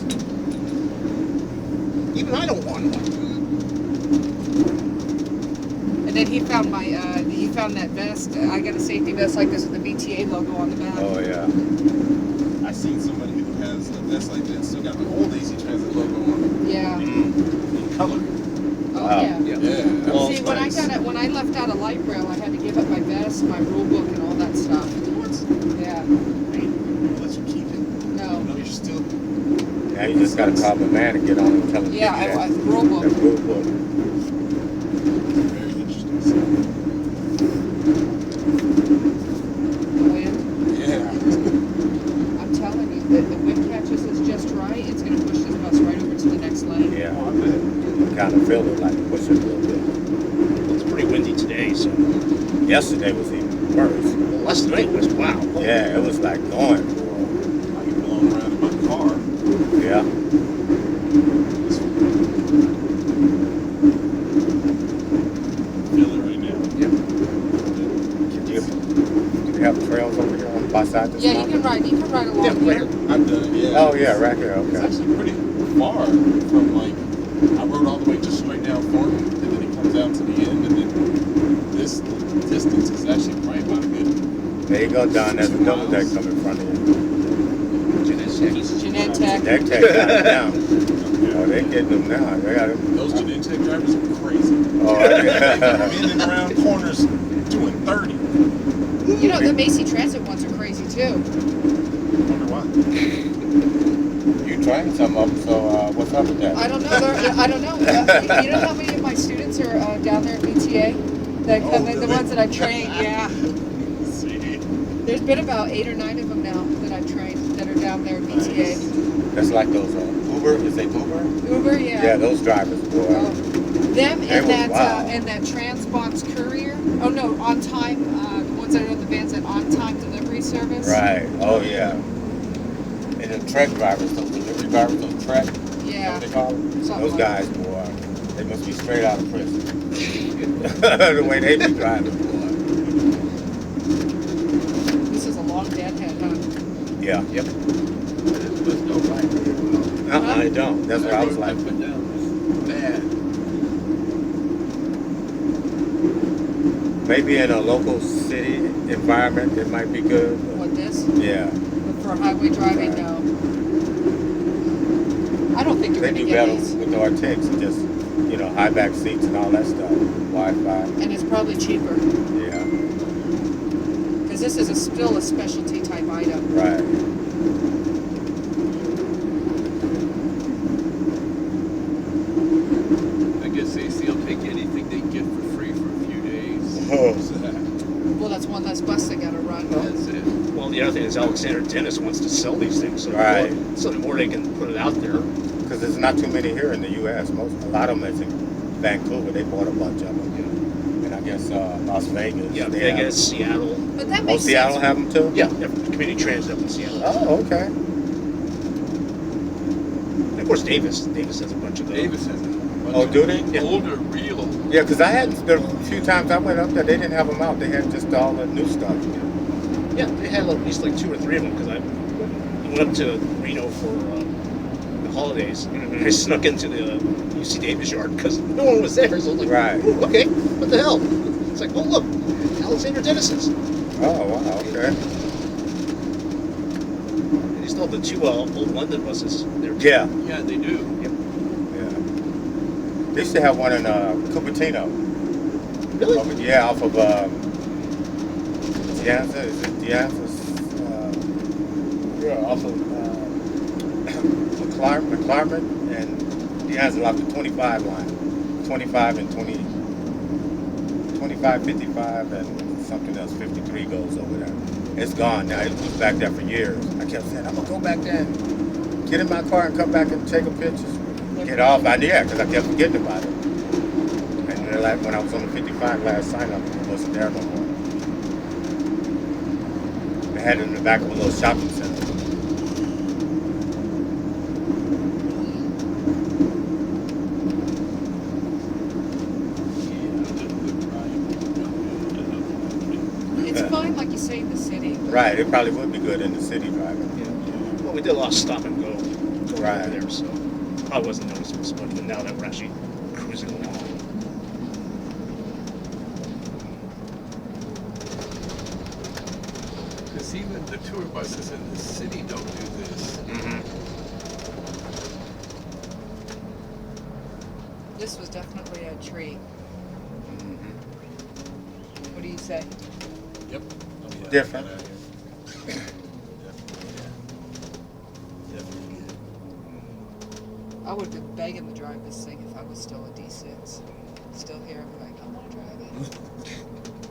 [SPEAKER 2] Even I don't want one.
[SPEAKER 3] And then he found that vest. I got a safety vest like this with the BTA logo on the back.
[SPEAKER 1] from? Oh, yeah.
[SPEAKER 4] I seen somebody who has a vest like that. Still got the old AC Transit logo on
[SPEAKER 3] Yeah.
[SPEAKER 4] it in color.
[SPEAKER 3] Oh
[SPEAKER 1] Wow.
[SPEAKER 3] yeah.
[SPEAKER 4] Yeah. that
[SPEAKER 2] Well,
[SPEAKER 4] was
[SPEAKER 3] See,
[SPEAKER 4] nice.
[SPEAKER 3] when I left out of light rail, I had to give up my vest, my rule book, and all that stuff. Yeah.
[SPEAKER 4] Let you keep it.
[SPEAKER 3] No.
[SPEAKER 4] You know, you're still.
[SPEAKER 1] Now you just got to call the man and get on and tell him to
[SPEAKER 3] Yeah,
[SPEAKER 1] get
[SPEAKER 3] I
[SPEAKER 1] that.
[SPEAKER 3] rule book.
[SPEAKER 1] That rule book.
[SPEAKER 4] Very interesting. So,
[SPEAKER 3] Wind.
[SPEAKER 4] yeah.
[SPEAKER 3] I'm telling you, the wind catches us just right. It's gonna push this bus right over to the next lane.
[SPEAKER 1] Yeah.
[SPEAKER 4] Oh, I bet.
[SPEAKER 1] You kind of feel it like push it a little bit.
[SPEAKER 2] It's pretty windy today, so.
[SPEAKER 1] Yesterday was even worse.
[SPEAKER 2] Well, last night was wow.
[SPEAKER 1] Yeah, it was like going.
[SPEAKER 4] I get blown around in my car.
[SPEAKER 1] Yeah.
[SPEAKER 4] Feel it right now.
[SPEAKER 1] Do you have trails over here on by side this
[SPEAKER 3] Yeah,
[SPEAKER 1] mountain?
[SPEAKER 3] you can ride along
[SPEAKER 2] Yeah,
[SPEAKER 3] here.
[SPEAKER 2] right.
[SPEAKER 4] I've done it, yeah.
[SPEAKER 1] Oh, yeah, right here.
[SPEAKER 4] It's
[SPEAKER 1] Okay.
[SPEAKER 4] actually pretty far from like, I rode all the way just straight down Thornton, and then it comes out to the end, and then this distance is actually probably about a good.
[SPEAKER 1] There you go, Don. That's a double deck coming in front of you.
[SPEAKER 3] Genentech.
[SPEAKER 1] Deck got it down. Oh, they getting them now. They got it.
[SPEAKER 4] Those Genentech drivers are crazy.
[SPEAKER 1] Oh, yeah.
[SPEAKER 4] Bending around corners doing 30.
[SPEAKER 3] You know, the Macy Transit ones are crazy too.
[SPEAKER 4] Wonder why.
[SPEAKER 1] You trying some of them, so what's up with that?
[SPEAKER 3] I don't know. I don't know. You know how many of my students are down there at BTA? That come in, the ones that I train. Yeah.
[SPEAKER 4] See.
[SPEAKER 3] There's been about 8 or 9 of them now that I've trained that are down there at BTA.
[SPEAKER 1] That's like those Uber. Is they Uber?
[SPEAKER 3] Uber, yeah.
[SPEAKER 1] Yeah, those drivers, boy.
[SPEAKER 3] Oh. Them
[SPEAKER 1] They
[SPEAKER 3] and
[SPEAKER 1] was
[SPEAKER 3] that
[SPEAKER 1] wild.
[SPEAKER 3] Transbox Courier. Oh no, on time. The ones that are in the vans at on time delivery service.
[SPEAKER 1] Right. Oh, yeah. And the truck drivers, those delivery drivers, those truck. You know
[SPEAKER 3] Yeah.
[SPEAKER 1] what they call them?
[SPEAKER 3] Something
[SPEAKER 1] Those
[SPEAKER 3] like
[SPEAKER 1] guys, boy, they must be straight out of prison. The way they be driving, boy.
[SPEAKER 3] This is a long deadhead, huh?
[SPEAKER 1] Yeah. Yep.
[SPEAKER 5] There's no right here.
[SPEAKER 1] I don't. That's what I was like.
[SPEAKER 5] Up and down. Bad.
[SPEAKER 1] Maybe in a local city environment, it might be good.
[SPEAKER 3] What this?
[SPEAKER 1] Yeah.
[SPEAKER 3] But for highway driving,
[SPEAKER 1] Right.
[SPEAKER 3] no. I don't think
[SPEAKER 1] They
[SPEAKER 3] you're
[SPEAKER 1] do
[SPEAKER 3] going to get
[SPEAKER 1] better
[SPEAKER 3] these.
[SPEAKER 1] with the Artex and just, you know, high back seats and all that stuff. Wi-Fi.
[SPEAKER 3] And it's probably cheaper.
[SPEAKER 1] Yeah.
[SPEAKER 3] Because this is still a specialty type item.
[SPEAKER 1] Right.
[SPEAKER 5] I guess they'll take anything they get for free for a few days.
[SPEAKER 3] Well, that's one less bus they got to run.
[SPEAKER 5] That's it.
[SPEAKER 2] Well, the other thing is Alexander Dennis wants to sell these things, so
[SPEAKER 1] Right.
[SPEAKER 2] so the more they can put it out there.
[SPEAKER 1] Because there's not too many here in the U.S. A lot of them is in Vancouver. They bought a bunch of them. And I guess Las Vegas.
[SPEAKER 2] Yeah,
[SPEAKER 1] they have-
[SPEAKER 2] Vegas, Seattle.
[SPEAKER 3] But that
[SPEAKER 1] Oh,
[SPEAKER 3] makes
[SPEAKER 1] Seattle
[SPEAKER 3] sense.
[SPEAKER 1] have them too?
[SPEAKER 2] Yeah, community transit up in Seattle.
[SPEAKER 1] Oh, okay.
[SPEAKER 2] And of course, Davis has a bunch of those.
[SPEAKER 5] Davis has a bunch
[SPEAKER 1] Oh,
[SPEAKER 5] of
[SPEAKER 1] do they?
[SPEAKER 2] Yeah.
[SPEAKER 5] older, real old.
[SPEAKER 1] Yeah, because I had the few times I went up there, they didn't have them out. They had just all the new stuff.
[SPEAKER 2] Yeah, they had at least like 2 or 3 of them because I went up to Reno for the holidays.
[SPEAKER 1] Mhm.
[SPEAKER 2] I snuck into the UC Davis yard because no one was there. So I was like,
[SPEAKER 1] Right.
[SPEAKER 2] "Ooh, okay, what the hell?" It's like, oh look, Alexander Dennis's.
[SPEAKER 1] Oh, wow, okay.
[SPEAKER 2] They still have the 2 old London buses there. Too.
[SPEAKER 1] Yeah,
[SPEAKER 5] Yeah, they do.
[SPEAKER 1] yeah. They used to have one in Cupertino.
[SPEAKER 2] Really?
[SPEAKER 1] Yeah, off of Dianza. Is it Dianza? Yeah, off of McClarmont and Dianza off the 25 line. 25 and 20, 25, 55, and something else, 53 goes over there. It's gone now. It was back there for years. I kept saying, I'm going to go back there and get in my car and come back and take a picture. Get off. Yeah, because I kept forgetting about it. And then like when I was on the 55 last sign up, it wasn't there no more. They had it in the back of a little shopping center.
[SPEAKER 3] It's fine, like you say, in the city.
[SPEAKER 1] Right, it probably would be good in the city driving.
[SPEAKER 2] Well, we did a lot of stop and go going
[SPEAKER 1] Right.
[SPEAKER 2] over there, so I wasn't noticing so much. But now that we're actually cruising along,
[SPEAKER 5] Because even the tour buses in the city don't do this.
[SPEAKER 1] Mm-hmm.
[SPEAKER 3] This was definitely a treat.
[SPEAKER 1] Mm-hmm.
[SPEAKER 3] What do you say?
[SPEAKER 4] Yep.
[SPEAKER 1] Different.
[SPEAKER 3] I would have been begging to drive this thing if I was still a D6. Still here, I'd be like, I want to drive it.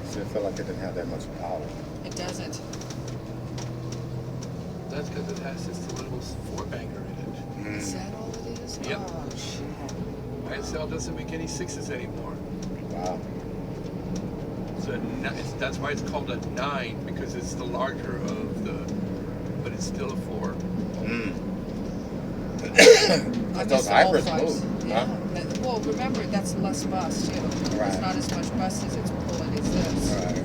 [SPEAKER 1] So it felt like it didn't have that much power.
[SPEAKER 3] It doesn't.
[SPEAKER 5] That's because it has this little 4-banger in it.
[SPEAKER 3] Is that all it is?
[SPEAKER 5] Yep.
[SPEAKER 3] Oh, shit.
[SPEAKER 5] ISL doesn't make any 6s anymore.
[SPEAKER 1] Wow.
[SPEAKER 5] That's why it's called a 9, because it's the larger of the, but it's still a 4.
[SPEAKER 1] Mm.
[SPEAKER 3] I
[SPEAKER 1] Those
[SPEAKER 3] missed all
[SPEAKER 1] hybrids
[SPEAKER 3] fives.
[SPEAKER 1] move,
[SPEAKER 3] Yeah.
[SPEAKER 1] huh?
[SPEAKER 3] Well, remember, that's less bus, too.
[SPEAKER 1] Right.
[SPEAKER 3] It's not as much bus as it's pulling as this.
[SPEAKER 1] Right.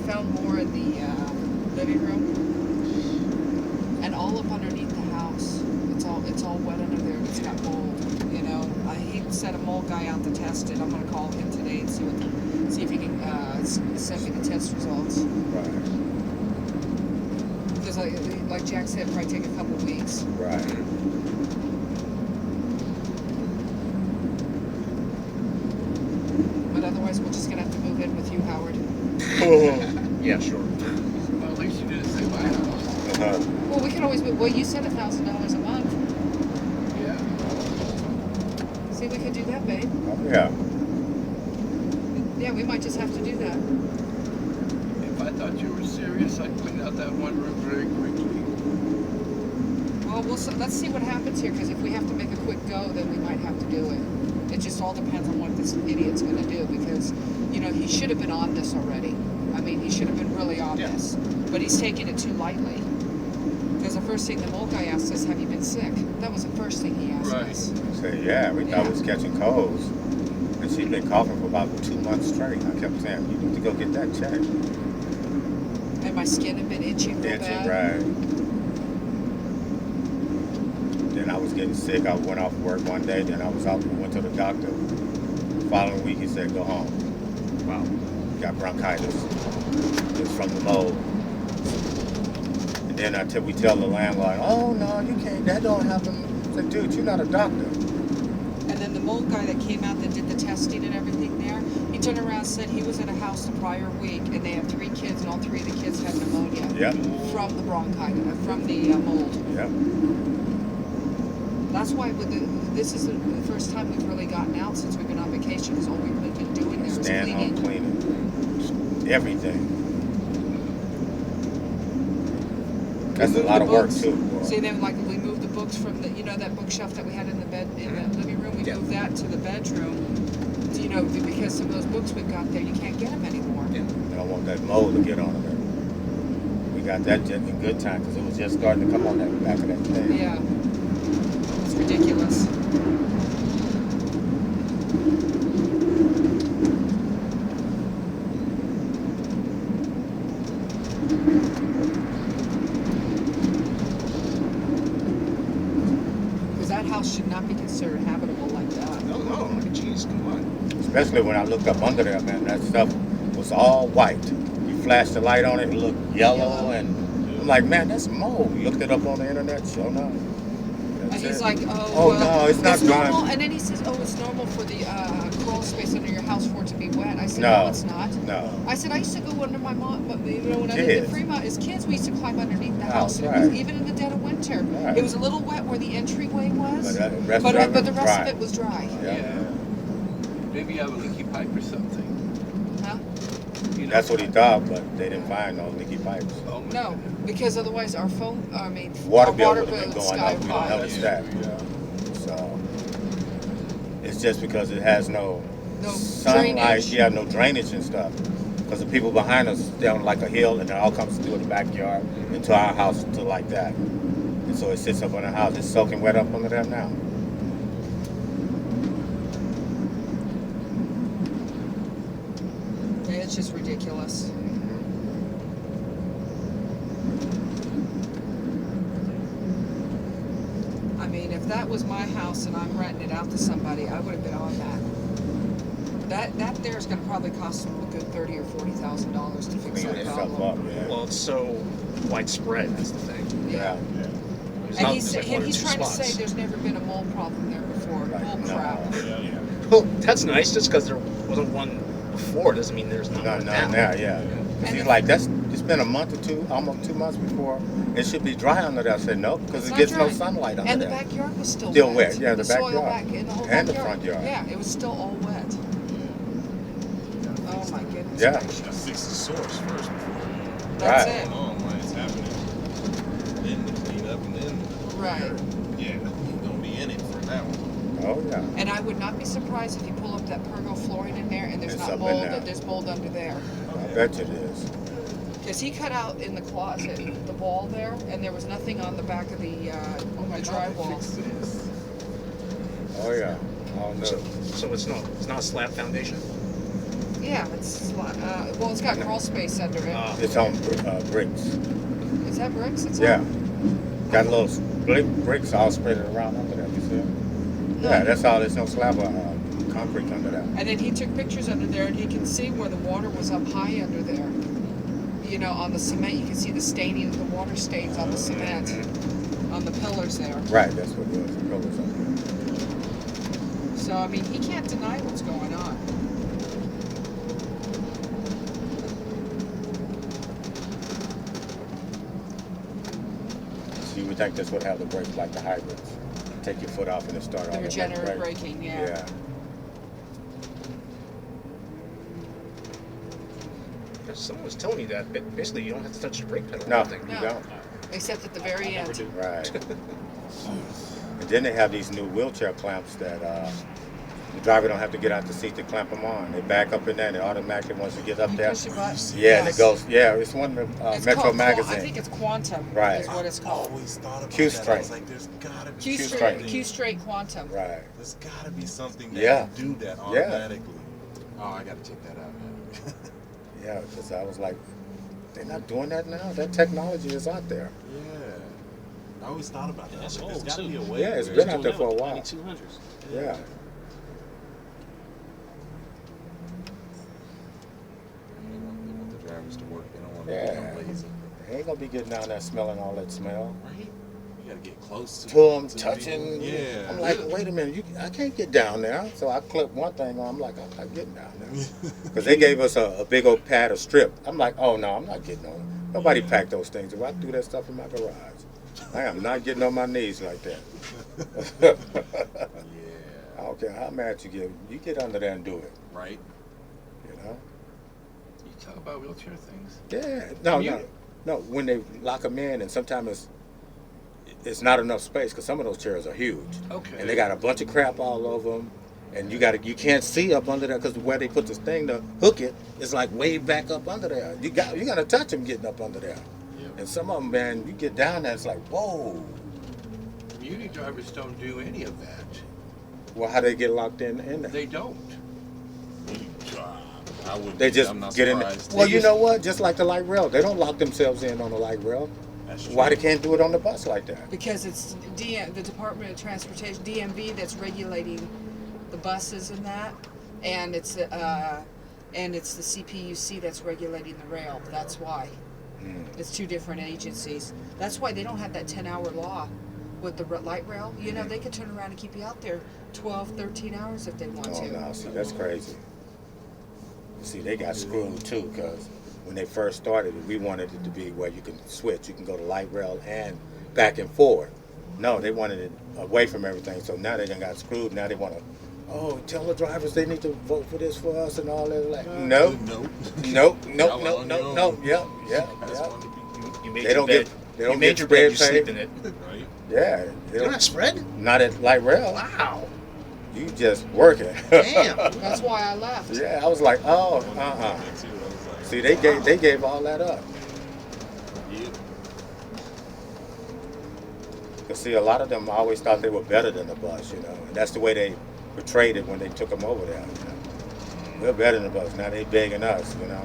[SPEAKER 3] found more in the living room, and all up underneath the house. It's all wet under there. It's got mold. You know, he sent a mold guy out to test it. I'm gonna call him today and see if he can send me the test results.
[SPEAKER 1] Right.
[SPEAKER 3] Because like Jack said, it probably take a couple weeks.
[SPEAKER 1] Right.
[SPEAKER 3] But otherwise, we're just gonna have to move in with you, Howard.
[SPEAKER 2] Yeah, sure.
[SPEAKER 5] Well, at least you didn't say my house.
[SPEAKER 1] Uh-huh.
[SPEAKER 3] Well, we can always. Well, you said $1,000 a month.
[SPEAKER 5] Yeah.
[SPEAKER 3] See, we could do that, babe.
[SPEAKER 1] Oh, yeah.
[SPEAKER 3] Yeah, we might just have to do that.
[SPEAKER 5] If I thought you were serious, I'd clean out that one room very quickly.
[SPEAKER 3] Well, let's see what happens here. Because if we have to make a quick go, then we might have to do it. It just all depends on what this idiot's going to do. Because, you know, he should have been on this already. I mean, he should have been really on this. But he's taking it too lightly. Because the first thing the mold guy asked us, have you been sick? That was the first thing he asked
[SPEAKER 5] Right.
[SPEAKER 3] us.
[SPEAKER 1] Say, yeah, we thought we was catching colds. And she'd been coughing for about 2 months straight. I kept saying, you need to go get that checked.
[SPEAKER 3] And my skin had been itching real
[SPEAKER 1] Itching,
[SPEAKER 3] bad.
[SPEAKER 1] right. Then I was getting sick. I went off work one day. Then I was out. Went to the doctor. The following week, he said, go home.
[SPEAKER 2] Wow.
[SPEAKER 1] Got bronchitis. It's from the mold. And then we tell the landlord, oh, no, you can't. That don't happen. I said, dude, you're not a doctor.
[SPEAKER 3] And then the mold guy that came out that did the testing and everything there, he turned around and said he was at a house the prior week and they had 3 kids and all 3 of the kids had pneumonia.
[SPEAKER 1] Yep.
[SPEAKER 3] From the bronchitis, from the mold.
[SPEAKER 1] Yep.
[SPEAKER 3] That's why this is the first time we've really gotten out since we've been on vacation because all we've really been doing there is
[SPEAKER 1] Stand
[SPEAKER 3] cleaning.
[SPEAKER 1] home cleaning. Everything. That's a lot of work, too. Boy.
[SPEAKER 3] See, then like we moved the books from the, you know, that bookshelf that we had in the bed in the living room. We
[SPEAKER 2] Yeah.
[SPEAKER 3] moved that to the bedroom. You know, because some of those books we've got there, you can't get them anymore.
[SPEAKER 2] Yeah.
[SPEAKER 1] I don't want that mold to get on it. We got that just in good time because it was just starting to come on that back of that thing.
[SPEAKER 3] Yeah, it's ridiculous. Because that house should not be considered habitable like that.
[SPEAKER 2] No, jeez, come on.
[SPEAKER 1] Especially when I looked up under there, man, that stuff was all white. You flashed the light on it, it looked yellow, and I'm like, man, that's mold. Looked it up on the internet, sure enough.
[SPEAKER 3] And
[SPEAKER 1] That's
[SPEAKER 3] he's
[SPEAKER 1] it.
[SPEAKER 3] like,
[SPEAKER 1] Oh, no, it's not dry.
[SPEAKER 3] normal. And then he says, oh, it's normal for the crawl space under your house for it to be wet. I said, no, it's not.
[SPEAKER 1] No.
[SPEAKER 3] I said, I used to go under my mom, but you know, when I lived
[SPEAKER 1] Kids.
[SPEAKER 3] in Fremont, as kids, we used to climb underneath the
[SPEAKER 1] Oh,
[SPEAKER 3] house, and it
[SPEAKER 1] right.
[SPEAKER 3] was, even in the dead of winter.
[SPEAKER 1] Right.
[SPEAKER 3] It was a little wet where the entryway was,
[SPEAKER 1] But the rest
[SPEAKER 3] but
[SPEAKER 1] of
[SPEAKER 3] the
[SPEAKER 1] it
[SPEAKER 3] rest
[SPEAKER 1] dry.
[SPEAKER 3] of it was dry.
[SPEAKER 1] Yeah.
[SPEAKER 5] Maybe you have a leaky pipe or something.
[SPEAKER 3] Huh?
[SPEAKER 5] You know?
[SPEAKER 1] That's what he thought, but they didn't find no leaky pipes.
[SPEAKER 5] Oh, my
[SPEAKER 3] No,
[SPEAKER 5] goodness.
[SPEAKER 3] because otherwise our
[SPEAKER 1] Water
[SPEAKER 3] our
[SPEAKER 1] bill
[SPEAKER 3] water
[SPEAKER 1] would have been
[SPEAKER 3] bill
[SPEAKER 1] going up. We don't notice that. So it's just because it has no sunlight,
[SPEAKER 3] drainage.
[SPEAKER 1] yeah, no drainage and stuff. Because the people behind us down like a hill, and it all comes through the backyard into our house to like that. And so it sits up on the house. It's soaking wet up under there now.
[SPEAKER 3] Yeah, it's just ridiculous. I mean, if that was my house and I'm renting it out to somebody, I would have been on that. That there is going to probably cost them a good $30,000 or $40,000 to fix
[SPEAKER 1] Clean
[SPEAKER 3] that
[SPEAKER 1] that stuff
[SPEAKER 3] problem.
[SPEAKER 1] up, yeah.
[SPEAKER 2] Well, it's so widespread, that's the thing.
[SPEAKER 1] Yeah.
[SPEAKER 2] It's
[SPEAKER 3] And
[SPEAKER 2] not
[SPEAKER 3] he's,
[SPEAKER 2] just like one or
[SPEAKER 3] he's
[SPEAKER 2] two
[SPEAKER 3] trying to
[SPEAKER 2] spots.
[SPEAKER 3] say there's never been a mold problem there before.
[SPEAKER 1] Right,
[SPEAKER 3] Bull
[SPEAKER 1] no.
[SPEAKER 3] crap.
[SPEAKER 2] Well, that's nice. Just because there wasn't one before doesn't mean there's not
[SPEAKER 1] No,
[SPEAKER 2] one
[SPEAKER 1] no,
[SPEAKER 2] now.
[SPEAKER 1] now, yeah. 'Cause he's like, it's been a month or 2, almost 2 months before. It should be dry under there. I said, no, because
[SPEAKER 3] It's
[SPEAKER 1] it
[SPEAKER 3] not
[SPEAKER 1] gets no
[SPEAKER 3] dry.
[SPEAKER 1] sunlight under
[SPEAKER 3] And the
[SPEAKER 1] there.
[SPEAKER 3] backyard was still
[SPEAKER 1] Still
[SPEAKER 3] wet.
[SPEAKER 1] wet, yeah, the
[SPEAKER 3] soil
[SPEAKER 1] backyard.
[SPEAKER 3] back in the whole
[SPEAKER 1] And the
[SPEAKER 3] backyard.
[SPEAKER 1] front yard.
[SPEAKER 3] Yeah, it was still all wet. Oh my goodness.
[SPEAKER 1] Yeah.
[SPEAKER 3] gracious.
[SPEAKER 4] Gotta fix the source first before
[SPEAKER 3] That's
[SPEAKER 1] Right.
[SPEAKER 3] it.
[SPEAKER 4] you know why it's happening. Then the clean up and then
[SPEAKER 3] Right.
[SPEAKER 4] yeah, you're gonna be in it for that one.
[SPEAKER 1] Oh, yeah.
[SPEAKER 3] And I would not be surprised if you pull up that pergo flooring in there and there's
[SPEAKER 1] It's
[SPEAKER 3] not
[SPEAKER 1] up in
[SPEAKER 3] mold,
[SPEAKER 1] there.
[SPEAKER 3] that there's mold under there.
[SPEAKER 1] I bet you it is.
[SPEAKER 3] Because he cut out in the closet the wall there, and there was nothing on the back of the drywall.
[SPEAKER 5] Fix this.
[SPEAKER 1] Oh, yeah. Oh, no.
[SPEAKER 2] So it's not a slab foundation.
[SPEAKER 3] Yeah, well, it's got crawl space under it.
[SPEAKER 1] It's on bricks.
[SPEAKER 3] Is that bricks? It's
[SPEAKER 1] Yeah.
[SPEAKER 3] on?
[SPEAKER 1] Got little bricks all spread around under there. You see it?
[SPEAKER 3] No.
[SPEAKER 1] Yeah, that's all. There's no slab of concrete under there.
[SPEAKER 3] And then he took pictures under there, and he can see where the water was up high under there. You know, on the cement, you can see the staining of the water stains on the cement, on the pillars there.
[SPEAKER 1] Right, that's what it was. The pillars under there.
[SPEAKER 3] So, I mean, he can't deny what's going on.
[SPEAKER 1] So you would think this would have the brakes like the hybrids. Take your foot off and it start
[SPEAKER 3] The
[SPEAKER 1] off.
[SPEAKER 3] regenerative braking, yeah.
[SPEAKER 1] Yeah.
[SPEAKER 2] Someone was telling me that basically you don't have to touch the brake pedal.
[SPEAKER 1] No,
[SPEAKER 2] I think.
[SPEAKER 1] you
[SPEAKER 3] No.
[SPEAKER 1] don't.
[SPEAKER 3] Except at the very
[SPEAKER 6] Never
[SPEAKER 3] end.
[SPEAKER 6] do.
[SPEAKER 1] Right. And then they have these new wheelchair clamps that the driver don't have to get out the seat to clamp them on. They back up in there and it automatically, once it gets up
[SPEAKER 3] You
[SPEAKER 1] there.
[SPEAKER 3] push your button.
[SPEAKER 1] Yeah, and
[SPEAKER 3] Yes.
[SPEAKER 1] it goes, yeah, it's one of the
[SPEAKER 3] It's
[SPEAKER 1] Metro
[SPEAKER 3] called
[SPEAKER 1] magazine.
[SPEAKER 3] I think it's Quantum.
[SPEAKER 1] Right.
[SPEAKER 3] Is what it's
[SPEAKER 4] I
[SPEAKER 3] called.
[SPEAKER 4] always thought about
[SPEAKER 1] Q
[SPEAKER 4] that. I
[SPEAKER 1] straight.
[SPEAKER 4] was like, there's gotta be
[SPEAKER 3] Q
[SPEAKER 1] Q
[SPEAKER 3] straight.
[SPEAKER 1] straight.
[SPEAKER 3] Q straight Quantum.
[SPEAKER 1] Right.
[SPEAKER 4] There's gotta be something that
[SPEAKER 1] Yeah.
[SPEAKER 4] can do that
[SPEAKER 1] Yeah.
[SPEAKER 4] automatically. Oh, I gotta check that out, man.
[SPEAKER 1] Yeah, because I was like, they're not doing that now. That technology is out there.
[SPEAKER 4] Yeah. I always thought about that.
[SPEAKER 6] And that's
[SPEAKER 4] Like, there's
[SPEAKER 6] old,
[SPEAKER 4] gotta
[SPEAKER 6] too.
[SPEAKER 4] be a way.
[SPEAKER 1] Yeah, it's
[SPEAKER 4] where-
[SPEAKER 1] been out there for a while.
[SPEAKER 6] 9200s.
[SPEAKER 1] Yeah.
[SPEAKER 4] They want the drivers to work. They don't want to
[SPEAKER 1] Yeah.
[SPEAKER 4] become lazy.
[SPEAKER 1] They ain't gonna be getting down there smelling all that smell.
[SPEAKER 4] Right? You gotta get close
[SPEAKER 1] To them,
[SPEAKER 4] to
[SPEAKER 1] touching.
[SPEAKER 4] people. Yeah.
[SPEAKER 1] I'm like, wait a minute, I can't get down there. So I clipped one thing on. I'm like, I'm not getting down there. Because they gave us a big old pad of strip. I'm like, oh no, I'm not getting on. Nobody packed those things. If I threw that stuff in my garage, I am not getting on my knees like that.
[SPEAKER 4] Yeah.
[SPEAKER 1] I don't care how mad you get. You get under there and do it.
[SPEAKER 4] Right?
[SPEAKER 1] You know?
[SPEAKER 5] You talk about wheelchair things.
[SPEAKER 1] Yeah. No. When they lock them in, and sometimes it's not enough space because some of those chairs are huge.
[SPEAKER 5] Okay.
[SPEAKER 1] And they got a bunch of crap all over them, and you can't see up under there because where they put this thing to hook it is like way back up under there. You gotta touch them getting up under there.
[SPEAKER 4] Yep.
[SPEAKER 1] And some of them, man, you get down there, it's like, whoa.
[SPEAKER 5] Muni drivers don't do any of that.
[SPEAKER 1] Well, how they get locked in there?
[SPEAKER 5] They don't.
[SPEAKER 4] I wouldn't.
[SPEAKER 1] They just
[SPEAKER 4] I'm not
[SPEAKER 1] get in.
[SPEAKER 4] surprised.
[SPEAKER 1] Well, you know what? Just like the light rail, they don't lock themselves in on the light rail.
[SPEAKER 4] That's true.
[SPEAKER 1] Why they can't do it on the bus like that?
[SPEAKER 3] Because it's the Department of Transportation, DMV, that's regulating the buses and that, and it's the CPUC that's regulating the rail. That's why. It's two different agencies. That's why they don't have that 10-hour law with the light rail. You know, they could turn around and keep you out there 12, 13 hours if they want
[SPEAKER 1] Oh
[SPEAKER 3] to.
[SPEAKER 1] no, see, that's crazy. See, they got screwed too, because when they first started it, we wanted it to be where you can switch. You can go to light rail and back and forward. No, they wanted it away from everything, so now they done got screwed. Now they want to, tell the drivers they need to vote for this for us and all that. Like, nope,
[SPEAKER 4] Nope.
[SPEAKER 1] yeah.
[SPEAKER 4] That's one to be.
[SPEAKER 2] You made
[SPEAKER 1] They
[SPEAKER 2] your
[SPEAKER 1] don't
[SPEAKER 2] bed.
[SPEAKER 1] get, they don't
[SPEAKER 2] you made
[SPEAKER 1] get
[SPEAKER 2] your bed.
[SPEAKER 1] spread
[SPEAKER 2] You
[SPEAKER 1] pay.
[SPEAKER 2] sleep in it.
[SPEAKER 4] Right?
[SPEAKER 1] Yeah, they
[SPEAKER 2] You don't have spread?
[SPEAKER 1] not at light rail.
[SPEAKER 2] Wow.
[SPEAKER 1] You just working.
[SPEAKER 2] Damn.
[SPEAKER 3] That's why I left.
[SPEAKER 1] Yeah, I was like, oh, See, they gave all that up.
[SPEAKER 4] Yeah.
[SPEAKER 1] Cause see, a lot of them always thought they were better than the bus, you know, and that's the way they portrayed it when they took them over there. You know? We're better than the bus. Now they begging us, you know.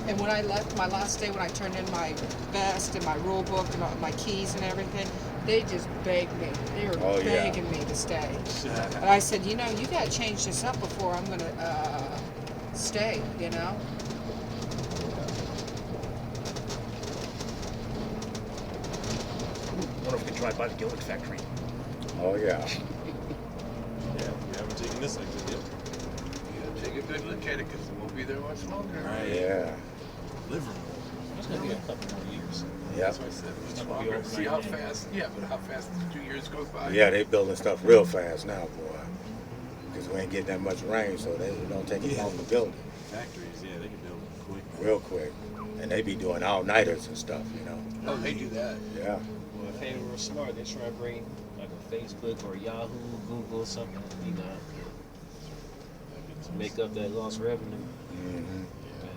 [SPEAKER 3] And when I left my last day, when I turned in my vest and my rule book and all my keys and everything, they just begged me. They were
[SPEAKER 1] Oh, yeah.
[SPEAKER 3] begging me to stay. And I said, you know, you got to change this up before I'm going to stay, you know?
[SPEAKER 2] I wonder if we can drive by the Gillick factory.
[SPEAKER 1] Oh yeah.
[SPEAKER 4] Yeah, you haven't taken this exit yet.
[SPEAKER 5] You gotta take a good look at it because it won't be there much longer.
[SPEAKER 4] Right.
[SPEAKER 1] Yeah.
[SPEAKER 4] Livermore.
[SPEAKER 6] It's going to be a couple more years.
[SPEAKER 1] Yeah.
[SPEAKER 5] That's what I said. It's
[SPEAKER 6] gonna be
[SPEAKER 5] longer.
[SPEAKER 6] over
[SPEAKER 5] See how
[SPEAKER 6] 19.
[SPEAKER 5] fast? Yeah, but how fast the 2 years goes by?
[SPEAKER 1] Yeah, they building stuff real fast now, boy. Because we ain't getting that much rain, so they don't take it long to build it.
[SPEAKER 4] Factories, yeah, they can build them quick.
[SPEAKER 1] Real quick. And they be doing all-nighters and stuff, you know.
[SPEAKER 5] Oh, they do that.
[SPEAKER 1] Yeah.
[SPEAKER 6] Well, if they were smart, they try to bring like a Facebook or Yahoo, Google, something, you know, to make up that lost revenue.
[SPEAKER 1] Mm-hmm.
[SPEAKER 6] Man,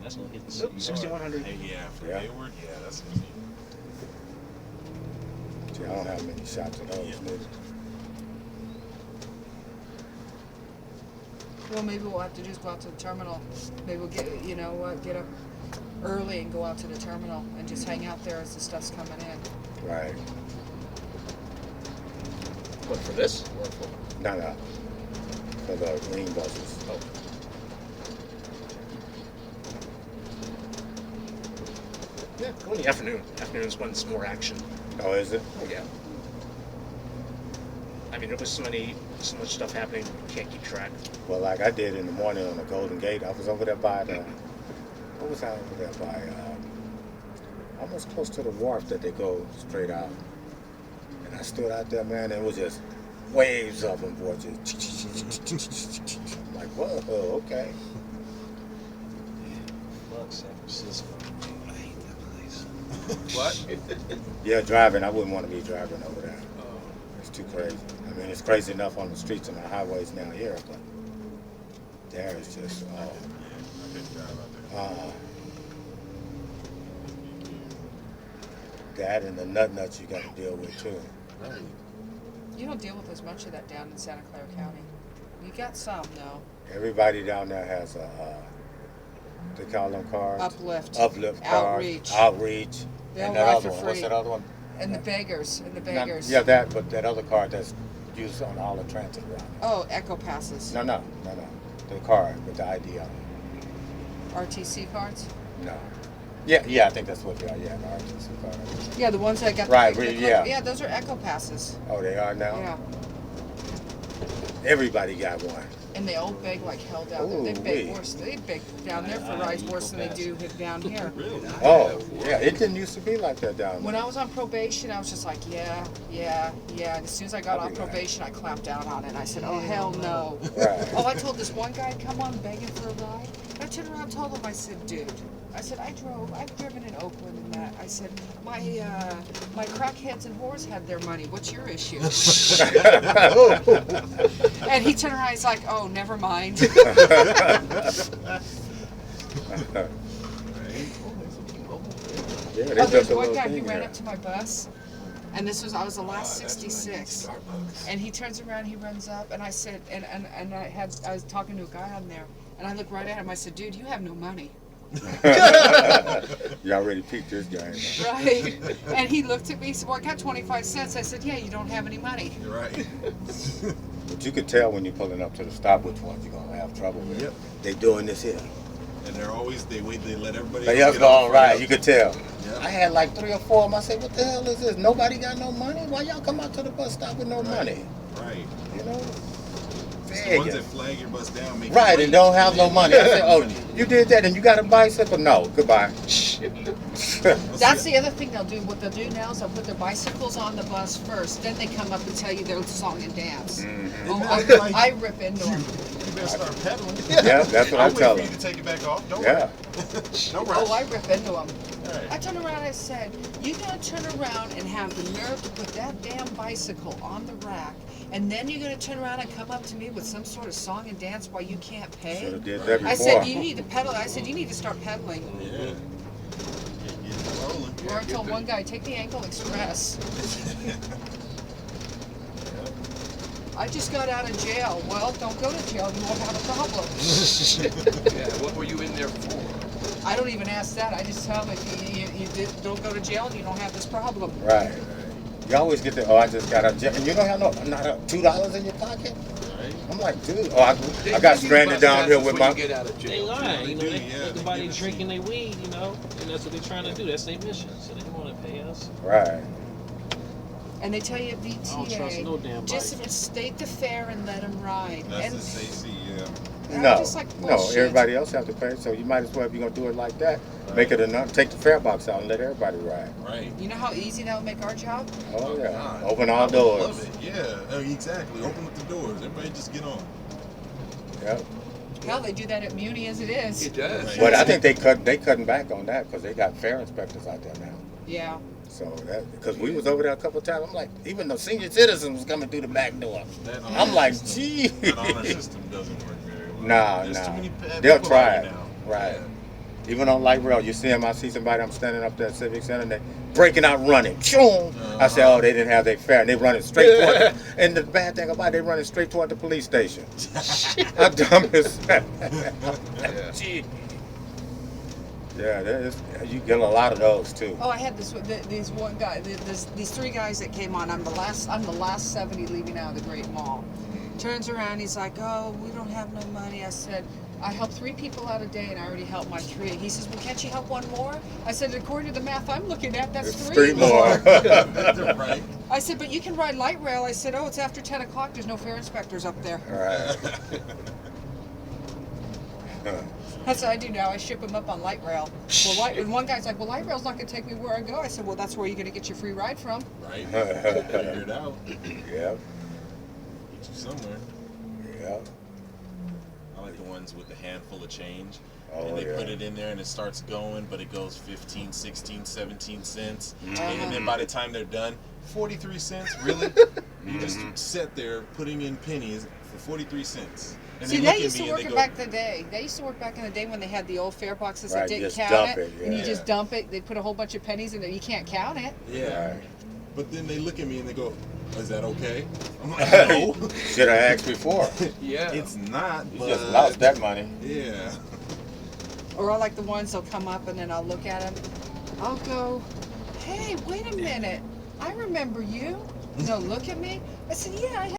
[SPEAKER 6] that's going to hit the city. hard.
[SPEAKER 2] 6100.
[SPEAKER 4] Hey, yeah, for
[SPEAKER 1] Yeah.
[SPEAKER 4] Hayward, yeah, that's easy.
[SPEAKER 1] See, I don't have many shots of those.
[SPEAKER 4] Yeah.
[SPEAKER 1] niggas.
[SPEAKER 3] Well, maybe we'll have to just go out to the terminal. Maybe we'll get, get up early and go out to the terminal and just hang out there as the stuff's coming in.
[SPEAKER 1] Right.
[SPEAKER 2] What, for this? Or for...
[SPEAKER 1] No. For the green buses.
[SPEAKER 2] Oh. Yeah, go in the afternoon. Afternoon's when it's more action.
[SPEAKER 1] Oh, is it?
[SPEAKER 2] Oh, yeah. I mean, there's so much stuff happening, you can't keep track.
[SPEAKER 1] Well, like I did in the morning on the Golden Gate. I was over there by the, what was I over there by? Almost close to the wharf that they go straight out. And I stood out there, man, and it was just waves of them, boy, just I'm like, whoa, okay.
[SPEAKER 6] Fuck San Francisco. I hate that place.
[SPEAKER 5] What?
[SPEAKER 1] Yeah, driving, I wouldn't want to be driving over there. It's too crazy. I mean, it's crazy enough on the streets and the highways down here, but there is just, that and the nuts you got to deal with too.
[SPEAKER 5] Right.
[SPEAKER 3] You don't deal with as much of that down in Santa Clara County. You got some, though.
[SPEAKER 1] Everybody down there has a, they call them cards?
[SPEAKER 3] Uplift.
[SPEAKER 1] Cards.
[SPEAKER 3] Outreach.
[SPEAKER 1] Outreach.
[SPEAKER 3] They
[SPEAKER 1] And
[SPEAKER 3] all
[SPEAKER 1] that
[SPEAKER 3] ride
[SPEAKER 1] other
[SPEAKER 3] for
[SPEAKER 1] one, what's
[SPEAKER 3] free.
[SPEAKER 1] that other one?
[SPEAKER 3] And the beggars.
[SPEAKER 1] Yeah, that, but that other card that's used on all the transit routes.
[SPEAKER 3] Oh, Echo Passes.
[SPEAKER 1] No. The card with the ID on it.
[SPEAKER 3] RTC cards?
[SPEAKER 1] No. Yeah, I think that's what they are. Yeah, the RTC card.
[SPEAKER 3] Yeah, the ones that got
[SPEAKER 1] Right,
[SPEAKER 3] the
[SPEAKER 1] yeah.
[SPEAKER 3] Yeah, those are Echo Passes.
[SPEAKER 1] Oh, they are now?
[SPEAKER 3] Yeah.
[SPEAKER 1] Everybody got one.
[SPEAKER 3] And they all beg like hell down there. They
[SPEAKER 1] Ooh,
[SPEAKER 3] beg
[SPEAKER 1] wee.
[SPEAKER 3] worse. They beg down there for rides worse than they do down here.
[SPEAKER 5] Really?
[SPEAKER 1] Oh, yeah, it didn't used to be like that down there.
[SPEAKER 3] When I was on probation, I was just like, yeah. And as soon as I got
[SPEAKER 1] I'll
[SPEAKER 3] off
[SPEAKER 1] be right.
[SPEAKER 3] probation, I clapped down on it. And I said, oh, hell no.
[SPEAKER 1] Right.
[SPEAKER 3] Oh, I told this one guy, come on, begging for a ride. I turned around and told him, I said, dude, I've driven in Oakland and that. I said, my crackheads and whores had their money. What's your issue? And he turned around, he's like, oh, never mind.
[SPEAKER 1] Yeah, they
[SPEAKER 3] Oh,
[SPEAKER 1] built
[SPEAKER 3] there's
[SPEAKER 1] a
[SPEAKER 3] one
[SPEAKER 1] little
[SPEAKER 3] guy who
[SPEAKER 1] thing
[SPEAKER 3] ran
[SPEAKER 1] here.
[SPEAKER 3] up to my bus, and I was the last 66, and he turns around, he runs up, and I said, and I was talking to a guy on there, and I looked right at him, I said, dude, you have no money.
[SPEAKER 1] You already peaked this game.
[SPEAKER 3] Right. And he looked at me, he said, well, I got 25 cents. I said, yeah, you don't have any money.
[SPEAKER 4] You're right.
[SPEAKER 1] But you could tell when you're pulling up to the stop which ones you're gonna have trouble with.
[SPEAKER 4] Yep.
[SPEAKER 1] They doing this here.
[SPEAKER 4] And they're always, they let everybody
[SPEAKER 1] They
[SPEAKER 4] else
[SPEAKER 1] just
[SPEAKER 4] get off
[SPEAKER 1] going right.
[SPEAKER 4] first.
[SPEAKER 1] You could tell.
[SPEAKER 4] Yeah.
[SPEAKER 1] I had like 3 or 4 of them. I said, what the hell is this? Nobody got no money? Why y'all come out to the bus stop with no money?
[SPEAKER 4] Right.
[SPEAKER 1] You know?
[SPEAKER 4] It's the ones that flag your bus down. Make
[SPEAKER 1] Right,
[SPEAKER 4] you
[SPEAKER 1] and don't have no money. I said, oh, you did that and you got a bicycle? No, goodbye.
[SPEAKER 3] That's the other thing they'll do. What they'll do now is they'll put their bicycles on the bus first, then they come up and tell you their song and dance.
[SPEAKER 1] Mm-hmm.
[SPEAKER 3] Oh, I rip into them.
[SPEAKER 4] You better start pedaling.
[SPEAKER 1] Yeah, that's what I
[SPEAKER 4] I'll
[SPEAKER 1] tell
[SPEAKER 4] wait for
[SPEAKER 1] them.
[SPEAKER 4] you to take it back off. Don't
[SPEAKER 1] Yeah.
[SPEAKER 4] worry. No rush.
[SPEAKER 3] Oh, I rip into them.
[SPEAKER 4] Right.
[SPEAKER 3] I turned around and I said, you're going to turn around and have the nerve to put that damn bicycle on the rack, and then you're going to turn around and come up to me with some sort of song and dance while you can't
[SPEAKER 1] Should
[SPEAKER 3] pay?
[SPEAKER 1] have did that before.
[SPEAKER 3] I said, you need to pedal. I said, you need to start pedaling.
[SPEAKER 4] Yeah. Get rolling.
[SPEAKER 3] Or I told one guy, take the Ankle Express. I just got out of jail. Well, don't go to jail. You won't have a problem.
[SPEAKER 5] Yeah, what were you in there for?
[SPEAKER 3] I don't even ask that. I just tell them if you don't go to jail and you don't have this problem.
[SPEAKER 1] Right. You always get the, oh, I just got out of jail. And you don't have not $2 in your pocket?
[SPEAKER 5] Right.
[SPEAKER 1] I'm like, dude, oh, I got stranded down here with
[SPEAKER 5] when
[SPEAKER 1] my...
[SPEAKER 5] you get out of
[SPEAKER 6] They
[SPEAKER 5] jail.
[SPEAKER 6] lying, you know, they
[SPEAKER 4] yeah,
[SPEAKER 6] think about
[SPEAKER 4] they
[SPEAKER 6] they
[SPEAKER 4] give us-
[SPEAKER 6] drinking their weed, you know, and that's what they're trying to do. That's their mission. So they don't want to pay us.
[SPEAKER 1] Right.
[SPEAKER 3] And they tell you at
[SPEAKER 6] I don't trust no damn
[SPEAKER 3] VTA, just
[SPEAKER 6] bike.
[SPEAKER 3] state the fare and let them ride.
[SPEAKER 4] That's
[SPEAKER 3] And
[SPEAKER 4] the safety, yeah.
[SPEAKER 3] I'm
[SPEAKER 1] No,
[SPEAKER 3] just like,
[SPEAKER 1] no,
[SPEAKER 3] bullshit.
[SPEAKER 1] everybody else have to pay, so you might as well, if you're going to do it like that, make it enough, take the fare box out and let everybody ride.
[SPEAKER 4] Right.
[SPEAKER 3] You know how easy that would make our job?
[SPEAKER 1] Oh, yeah.
[SPEAKER 4] God.
[SPEAKER 1] Open
[SPEAKER 4] I
[SPEAKER 1] all
[SPEAKER 4] would
[SPEAKER 1] doors.
[SPEAKER 4] Love it. Yeah, exactly. Open up the doors. Everybody just get on.
[SPEAKER 1] Yep.
[SPEAKER 3] Hell, they do that at Muni as it is.
[SPEAKER 5] It does.
[SPEAKER 4] Right.
[SPEAKER 1] But I think they cutting back on that because they got fare inspectors out there now.
[SPEAKER 3] Yeah.
[SPEAKER 1] So that, because we was over there a couple of times, I'm like, even the senior citizens was coming through the back door.
[SPEAKER 4] That honor
[SPEAKER 1] I'm like,
[SPEAKER 4] system-
[SPEAKER 1] gee.
[SPEAKER 4] That honor system doesn't work very well.
[SPEAKER 1] Nah,
[SPEAKER 4] There's
[SPEAKER 1] nah.
[SPEAKER 4] too many bad
[SPEAKER 1] They'll
[SPEAKER 4] people
[SPEAKER 1] try
[SPEAKER 4] out
[SPEAKER 1] it.
[SPEAKER 4] here now.
[SPEAKER 1] Right. Even on light rail, you see them. I see somebody. I'm standing up there at Civic Center, and they breaking out running. Choom! I say, oh, they didn't have their fare, and they running straight toward. And the bad thing about it, they running straight toward the police station. How dumb is that? Gee. Yeah, you get a lot of those too.
[SPEAKER 3] Oh, I had these one guy, these three guys that came on. I'm the last 70 leaving out of the Great Mall. Turns around, he's like, "Oh, we don't have no money." I said, "I help 3 people out a day, and I already helped my 3." He says, "Well, can't you help 1 more?" I said, "According to the math I'm looking at, that's
[SPEAKER 1] It's
[SPEAKER 3] 3 more."
[SPEAKER 4] Right.
[SPEAKER 3] I said, "But you can ride light rail." I said, "Oh, it's after 10 o'clock. There's no fare inspectors up there."
[SPEAKER 1] Right.
[SPEAKER 3] That's what I do now. I ship them up on light rail. Well, and one guy's like, "Well, light rail's not going to take me where I go." I said, "Well, that's where you're going to get your free ride from."
[SPEAKER 4] Right. Figure it out.
[SPEAKER 1] Yeah.
[SPEAKER 4] Get you somewhere.
[SPEAKER 1] Yeah.
[SPEAKER 4] I like the ones with the handful of change.
[SPEAKER 1] Oh,
[SPEAKER 4] And they
[SPEAKER 1] yeah.
[SPEAKER 4] put it in there and it starts going, but it goes 15, 16, 17 cents.
[SPEAKER 1] Mhm.
[SPEAKER 4] And then by the time they're done, 43 cents? Really? You just sit there putting in pennies for 43 cents. And
[SPEAKER 3] See,
[SPEAKER 4] they
[SPEAKER 3] they
[SPEAKER 4] look
[SPEAKER 3] used
[SPEAKER 4] at
[SPEAKER 3] to
[SPEAKER 4] me
[SPEAKER 3] work
[SPEAKER 4] and
[SPEAKER 3] it
[SPEAKER 4] they
[SPEAKER 3] back in the day. They used to work back in the day when they had the old fare boxes that
[SPEAKER 1] Right,
[SPEAKER 3] didn't
[SPEAKER 1] just
[SPEAKER 3] count
[SPEAKER 1] dump
[SPEAKER 3] it,
[SPEAKER 1] it,
[SPEAKER 3] and you
[SPEAKER 1] yeah.
[SPEAKER 3] just dump it. They put a whole bunch of pennies in there. You can't count it.
[SPEAKER 4] Yeah.
[SPEAKER 1] Right.
[SPEAKER 4] But then they look at me and they go, "Is that okay?" I'm like, "No."
[SPEAKER 1] Should have asked before.
[SPEAKER 5] Yeah.
[SPEAKER 4] It's not,
[SPEAKER 1] You
[SPEAKER 4] but...
[SPEAKER 1] just lost that money.
[SPEAKER 4] Yeah.
[SPEAKER 3] Or I like the ones that'll come up and then I'll look at them. I'll go, "Hey, wait a minute. I remember you." No, look at me. I said, "Yeah, I